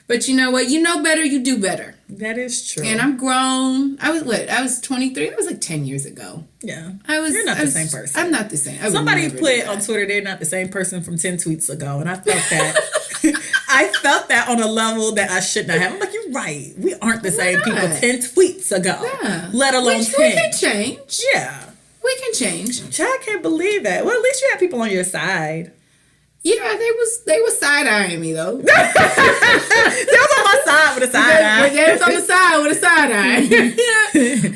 But you know what? You know better, you do better. That is true. And I'm grown. I was 23. That was like 10 years ago. Yeah. You're not the same person. I'm not the same. Somebody put on Twitter they're not the same person from 10 tweets ago, and I felt that. I felt that on a level that I should not have. I'm like, you're right. We aren't the same people 10 tweets ago. Yeah. Let alone 10. We can change. Yeah. We can change. Child, I can't believe that. Well, at least you have people on your side. Yeah, they was side-eyeing me, though. They was on my side with a side eye. They was on the side with a side eye.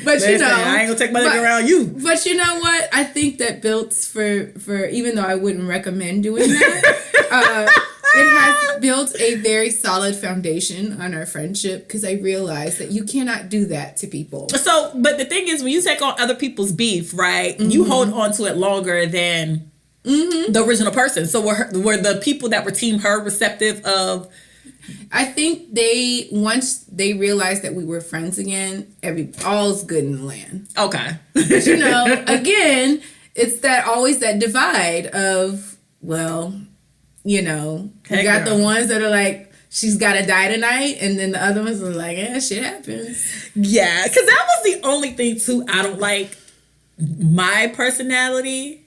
But you know, I ain't gonna take my leg around you. But you know what? I think that built for even though I wouldn't recommend doing that, it has built a very solid foundation on our friendship because I realized that you cannot do that to people. So, but the thing is, when you take on other people's beef, right, you hold on to it longer than the original person. So were the people that were Team Her receptive of? I think once they realized that we were friends again, all's good in the land. Okay. But you know, again, it's always that divide of, well, you know, you got the ones that are like, she's got to die tonight, and then the other ones are like, yeah, shit happens. Yeah, because that was the only thing too. I don't like my personality.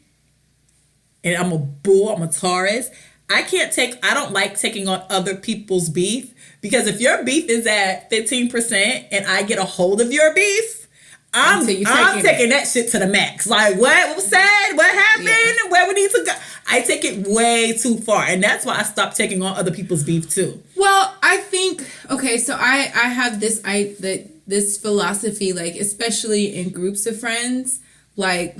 And I'm a bull, I'm a Taurus. I don't like taking on other people's beef because if your beef is at 15% and I get a hold of your beef, I'm taking that shit to the max. Like, what was said? What happened? Yeah. Where we need to go? I take it way too far. And that's why I stopped taking on other people's beef too. Well, I think, okay, so I have this philosophy, like, especially in groups of friends, like,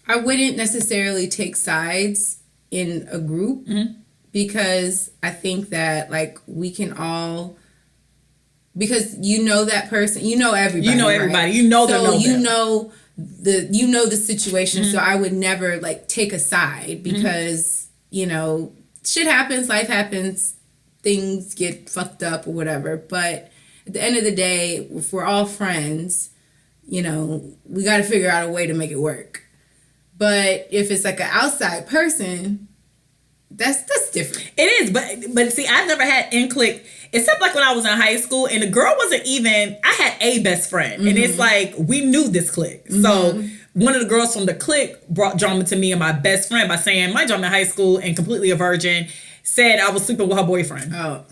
I wouldn't necessarily take sides in a group because I think that, like, we can all, because you know that person, you know everybody. You know everybody. Right? You know them. So you know the situation. So I would never, like, take a side because, you know, shit happens, life happens, things get fucked up or whatever. But at the end of the day, if we're all friends, you know, we got to figure out a way to make it work. But if it's like an outside person, that's different. It is, but see, I've never had in-clique, except like when I was in high school, and the girl wasn't even, I had a best friend, and it's like, we knew this clique. So one of the girls from the clique brought drama to me and my best friend by saying, my drama in high school and completely a virgin, said I was sleeping with her boyfriend. Oh.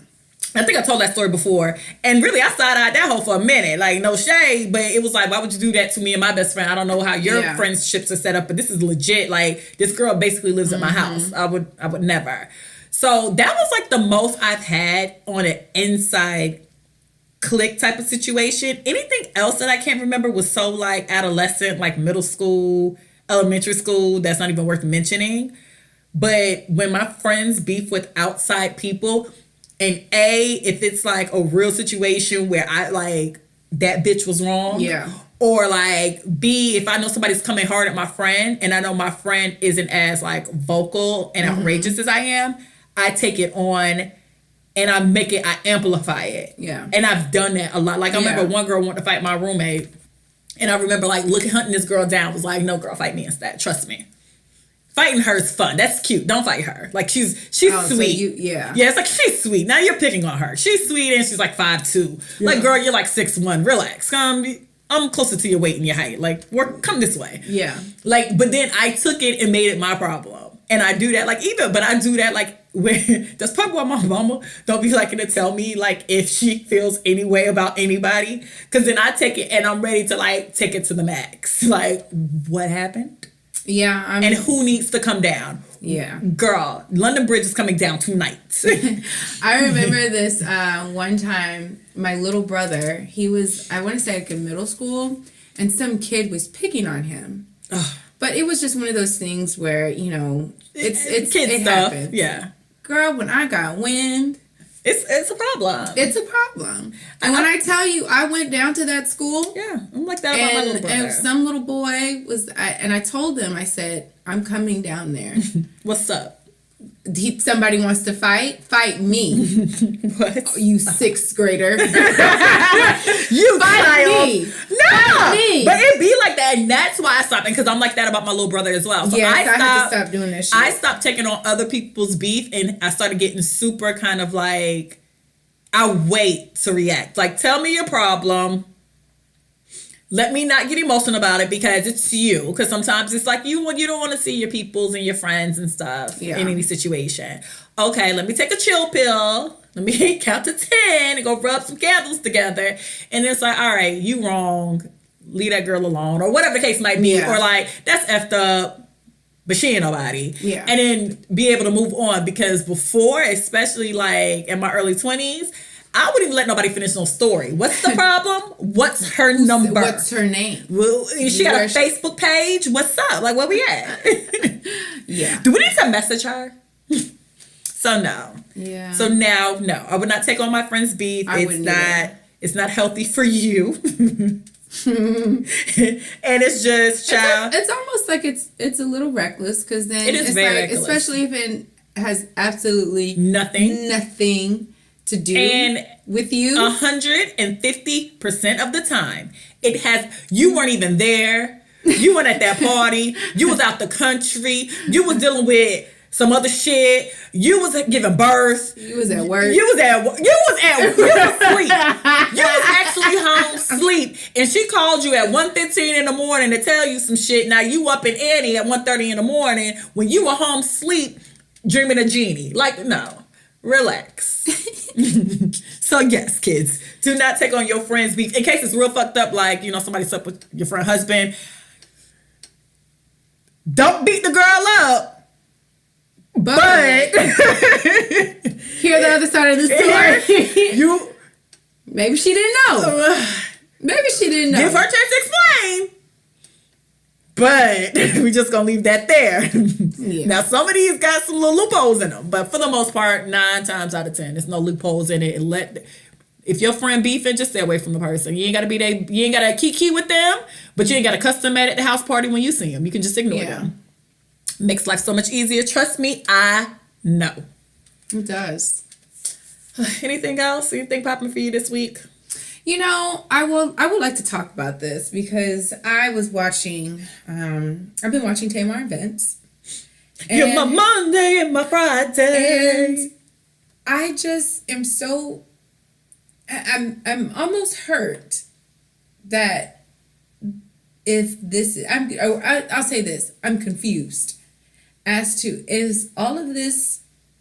I think I told that story before. And really, I side-eyed that hoe for a minute. Like, no shade, but it was like, why would you do that to me and my best friend? I don't know how your friendships are set up, but this is legit. Like, this girl basically lives at my house. I would never. So that was like the most I've had on an inside clique type of situation. Anything else that I can't remember was so like adolescent, like middle school, elementary school, that's not even worth mentioning. But when my friends beef with outside people, and if it's like a real situation where I like that bitch was wrong. Yeah. Or like B, if I know somebody's coming hard at my friend and I know my friend isn't as like vocal and outrageous as I am, I take it on and I amplify it. Yeah. And I've done that a lot. Like I remember one girl wanted to fight my roommate and I remember like hunting this girl down, was like, no girl, fight me instead. Trust me. Fighting her is fun. That's cute. Don't fight her. Like she's sweet. So yeah, it's like she's sweet. Now you're picking on her. She's sweet and she's like 5'2". Like girl, you're like 6'1". Relax. I'm closer to your weight and your height. Like come this way. Yeah. Like, but then I took it and made it my problem. And I do that like but I do that like when that's probably why my mama don't be liking to tell me like if she feels any way about anybody. Cause then I take it and I'm ready to like take it to the max. Like what happened? Yeah. And who needs to come down? Yeah. Girl, London Bridge is coming down tonight. I remember this one time, my little brother, he was, I want to say like in middle school, and some kid was picking on him. Ugh. But it was just one of those things where, you know, it's kid stuff. Happens. Yeah. Girl, when I got wind, It's a problem. It's a problem. And when I tell you, I went down to that school. Yeah, I'm like that about my little brother. And some little boy and I told him, I said, I'm coming down there. What's up? Somebody wants to fight me. What? You sixth grader. You fight child. me. No, fight me. But it be like that, and that's why I stopped. Because I'm like that about my little brother as well. So yes, I had to stop doing that shit. I stopped taking on other people's beef, and I started getting super kind of like, I wait to react. Like, tell me your problem. Let me not get emotional about it because it's you. Because sometimes it's like you don't want to see your peoples and your friends and stuff in any situation. Okay, let me take a chill pill. Let me count to 10 and go rub some candles together. And it's like, all right, you wrong. Leave that girl alone. Or whatever the case might be. Yeah. Or like, that's effed up, but she ain't nobody. Yeah. And then be able to move on. Because before, especially like in my early 20s, I wouldn't even let nobody finish no story. What's the problem? What's her number? What's her name? Well, she got a Facebook page. What's up? Like, where we at? Yeah. Do we need to message her? So no. Yeah. So now, no. I would not take on my friend's beef. It's not healthy for you. And it's just, child. It's almost like it's a little reckless because then It is it's very like, reckless. Especially if it has absolutely nothing to do with you. 150% of the time, it has. You weren't even there. You weren't at that party. You was out the country. You was dealing with some other shit. You was giving birth. You was at work. You was asleep. You was actually home asleep. And she called you at 1:15 in the morning to tell you some shit. Now you up in Annie at 1:30 in the morning when you were home asleep dreaming of Genie. Like, no. Relax. So yes, kids, do not take on your friend's beef. In case it's real fucked up, like, somebody slept with your friend's husband. Don't beat the girl up. But hear the other side of the story. Maybe she didn't know. Maybe she didn't know. Give her a chance to explain. But we just gonna leave that there. Yeah. Now some of these got some little loopholes in them, but for the most part, 9 times out of 10, there's no loopholes in it. If your friend beefing, just stay away from the person. You ain't gotta you ain't gotta kiki with them, but you ain't gotta cuss them at the house party when you see them. You can just ignore them. Makes life so much easier. Trust me, I know. It does. Anything else? Anything popping for you this week? I would like to talk about this because I was watching, I've been watching Tamar and Vince. You're my Monday and my Friday. And I just am so, I'm almost hurt that if this, I'll say this, I'm confused as to, is all of this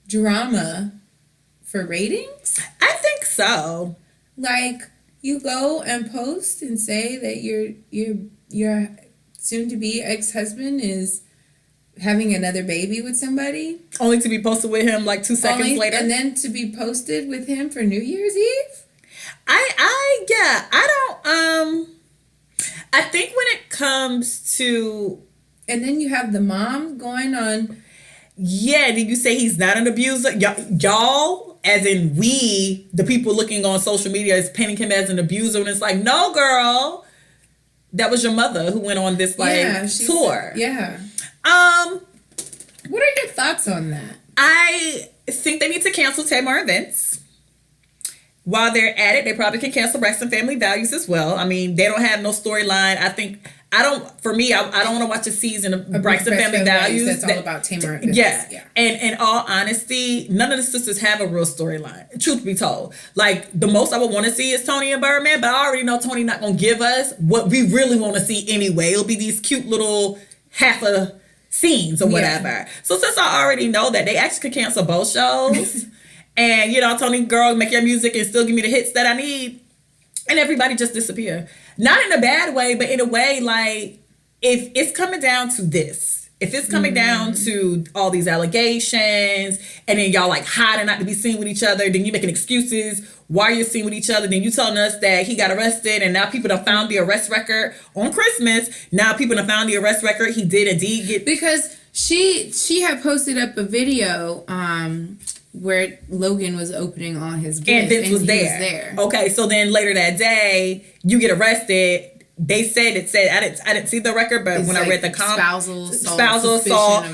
drama for ratings? I think so. Like, you go and post and say that your soon-to-be ex-husband is having another baby with somebody. Only to be posted with him like 2 seconds later. And then to be posted with him for New Year's Eve? I think when it comes to... And then you have the mom going on... Yeah, did you say he's not an abuser? Y'all, as in we, the people looking on social media, is painting him as an abuser. And it's like, no, girl. That was your mother who went on this tour. Yeah. What are your thoughts on that? I think they need to cancel Tamar and Vince. While they're at it, they probably can cancel Rex and Family Values as well. I mean, they don't have no storyline. I don't want to watch a season of Rex and Family Values. That's all about Tamar and Vince. Yeah. And in all honesty, none of the sisters have a real storyline. Truth be told. Like, the most I would want to see is Tony and Birdman, but I already know Tony not going to give us what we really want to see anyway. It'll be these cute little half a scenes or whatever. Yeah. So since I already know that, they actually could cancel both shows. And, Tony, girl, make your music and still give me the hits that I need. And everybody just disappear. Not in a bad way, but in a way, like, if it's coming down to this, if it's coming down to all these allegations, and then y'all, like, hiding not to be seen with each other, then you making excuses why you're seen with each other, then you telling us that he got arrested, and now people done found the arrest record on Christmas. Now people done found the arrest record. He did indeed get... Because she had posted up a video where Logan was opening all his gifts. And Vince was he there. Okay, so then later that day, you get arrested. They said I didn't see the record, but when I read the spousal assault,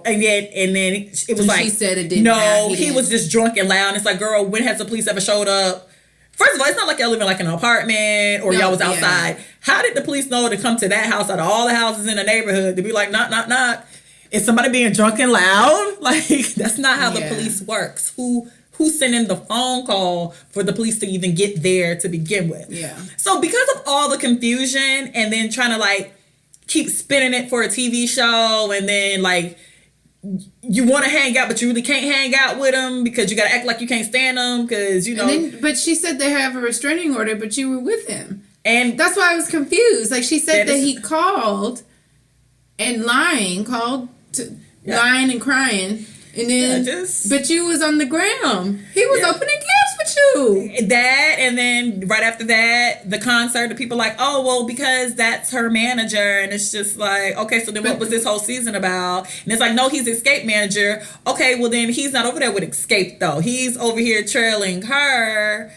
and then it was like she said it didn't. He was just drunk and loud. And it's like, girl, when has the police ever showed up? First of all, it's not like y'all live in like an apartment or y'all was outside. Yeah. How did the police know to come to that house out of all the houses in the neighborhood to be like, knock, knock, knock? Is somebody being drunk and loud? Like, that's not how the police works. Who's sending the phone call for the police to even get there to begin with? Yeah. So because of all the confusion and then trying to like keep spinning it for a TV show and then like you want to hang out but you really can't hang out with them because you got to act like you can't stand them because, you know. But she said they have a restraining order but you were with him. And that's why I was confused. Like she said that he called and lying and crying. And then, but you was on the ground. He was opening gifts with you. That, and then right after that, the concert, the people like, oh, well, because that's her manager. And it's just like, okay, so then what was this whole season about? And it's like, no, he's Escape manager. Okay, well, then he's not over there with Escape, though. He's over here trailing her.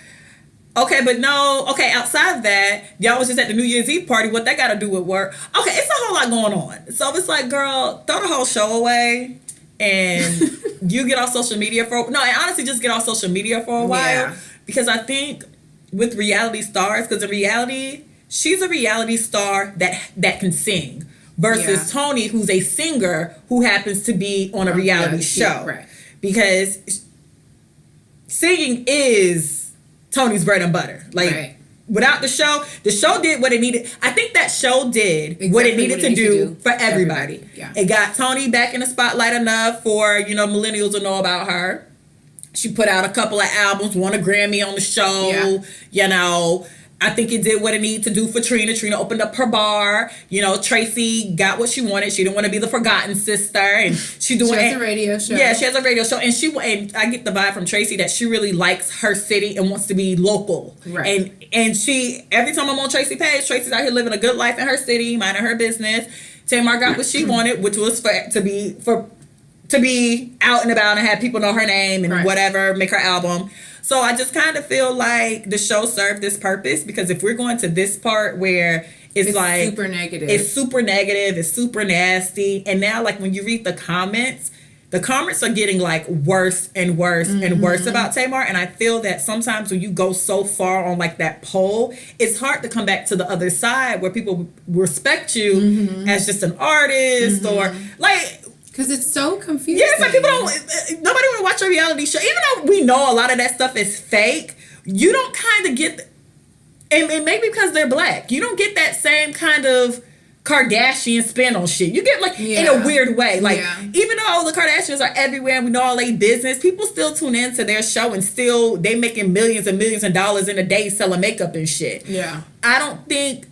Okay, but no, outside of that, y'all was just at the New Year's Eve party. What that got to do with work? Okay, it's a whole lot going on. So it's like, girl, throw the whole show away. And you get off social media and honestly just get off social media for a while because I think with reality stars, because in reality, she's a reality star that can sing versus Tony, who's a singer who happens to be on a reality show. Right. Because singing is Tony's bread and butter. Like, without the show did what it needed. I think that show did what it needed to do for everybody. Yeah. It got Tony back in the spotlight enough for, millennials to know about her. She put out a couple of albums, won a Grammy on the show. I think it did what it needed to do for Trina. Trina opened up her bar. Tracy got what she wanted. She didn't want to be the forgotten sister, and she has a radio show. Yeah, she has a radio show, and I get the vibe from Tracy that she really likes her city and wants to be local. Right. And she, every time I'm on Tracy's page, Tracy's out here living a good life in her city, minding her business. Tamar got what she wanted, which was to be out and about and have people know her name and whatever, make her album. So I just kind of feel like the show served this purpose because if we're going to this part where it's like super negative, it's super nasty, and now like when you read the comments are getting like worse and worse and worse about Tamar, and I feel that sometimes when you go so far on like that pole, it's hard to come back to the other side where people respect you as just an artist or like. Because it's so confusing. Yeah, it's like nobody want to watch a reality show. Even though we know a lot of that stuff is fake, you don't kind of get, and maybe because they're black, you don't get that same kind of Kardashian spin on shit. You get like, in a weird way. Like, even though the Kardashians are everywhere and we know all their business, people still tune into their show and still, they making millions and millions of dollars in a day selling makeup and shit. Yeah. I don't think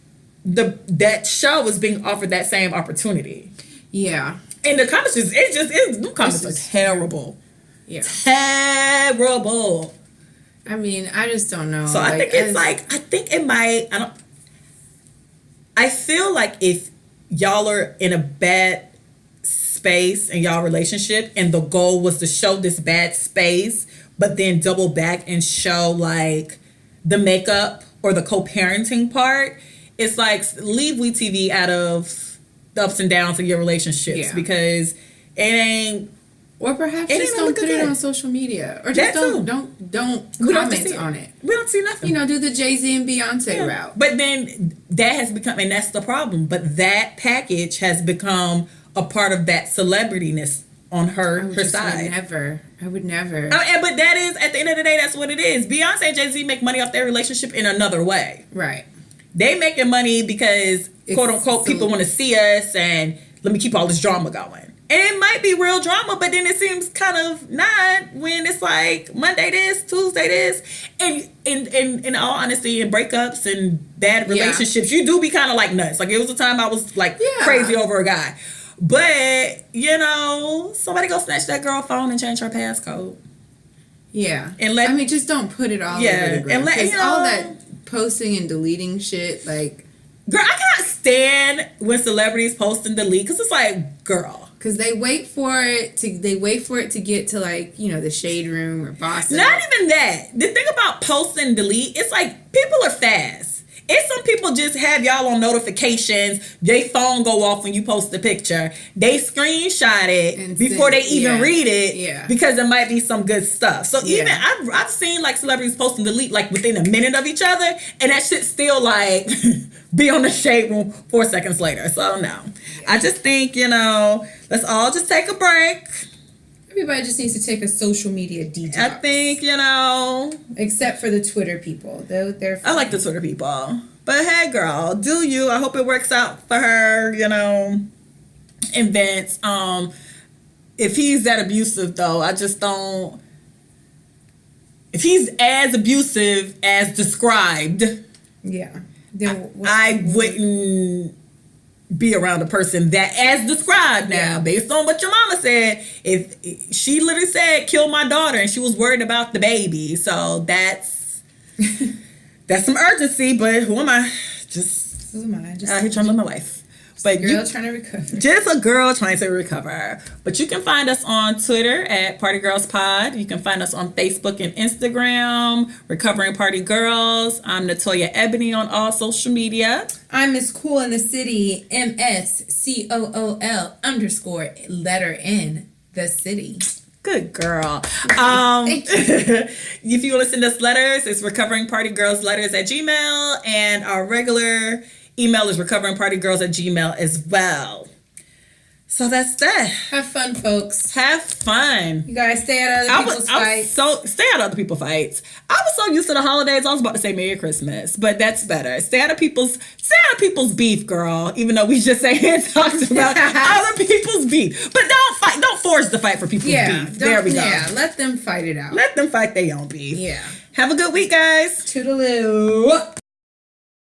that show is being offered that same opportunity. Yeah. And the comments the comments are terrible. Yeah. Terrible. I mean, I just don't know. So I feel like if y'all are in a bad space in y'all relationship and the goal was to show this bad space, but then double back and show like the makeup or the co-parenting part, it's like leave WeTV out of the ups and downs of your relationships because it ain't. Or perhaps just don't put it on social media, or just don't comment on it. We don't see nothing. Do the Jay-Z and Beyonce route. But then that has become, and that's the problem. But that package has become a part of that celebrityness on her side. I would never. But that is, at the end of the day, that's what it is. Beyonce and Jay-Z make money off their relationship in another way. Right. They making money because, quote unquote, people want to see us and let me keep all this drama going. And it might be real drama, but then it seems kind of not when it's like Monday this, Tuesday this. And in all honesty, in breakups and bad relationships, you do be kind of like nuts. Like it was a time I was like crazy over a guy. But, somebody go snatch that girl phone and change her passcode. Yeah. And just don't put it all over the ground. And all that posting and deleting shit, like, girl, I cannot stand when celebrities post and delete because it's like, girl, Because they wait for it to get to like, you know, the shade room or boss. Not even that. The thing about post and delete, it's like people are fast. It's some people just have y'all on notifications. Their phone go off when you post the picture. They screenshot it And before send- they even read it. Yeah. Because it might be some good stuff. So Yeah. even I've seen like celebrities post and delete like within a minute of each other, and that shit still like be on the shade room 4 seconds later. So no, I just think, you know, let's all just take a break. Everybody just needs to take a social media detox. I think, you know, Except for the Twitter people. They're I like the Twitter people. But hey, girl, do you? I hope it works out for her, you know, and Vince. If he's that abusive, though, I just don't. If he's as abusive as described, Yeah. Then I wouldn't be around a person that, as described now, based on what your mama said. If she literally said, "Kill my daughter," and she was worried about the baby, so that's some urgency. But who am I? Just out here trying to live my life. But girl trying to recover. Just a girl trying to recover. But you can find us on Twitter at Party Girls Pod. You can find us on Facebook and Instagram, Recovering Party Girls. I'm NatoyaEbony on all social media. I'm Miss Cool in the City, MSCOOL_ letter N, the city. Good girl. Thank you. If you want to send us letters, it's recoveringpartygirlsletters at Gmail. And our regular email is recoveringpartygirls@gmail as well. So that's that. Have fun, folks. Have fun. You guys stay out of other people's fights. Stay out of other people's fights. I was so used to the holidays. I was about to say Merry Christmas, but that's better. Stay out of people's beef, girl. Even though we just sat here and talked about other people's beef, but don't force the fight for people's beef. There we go. Yeah, let them fight it out. Let them fight their own beef. Yeah. Have a good week, guys. Toodaloo.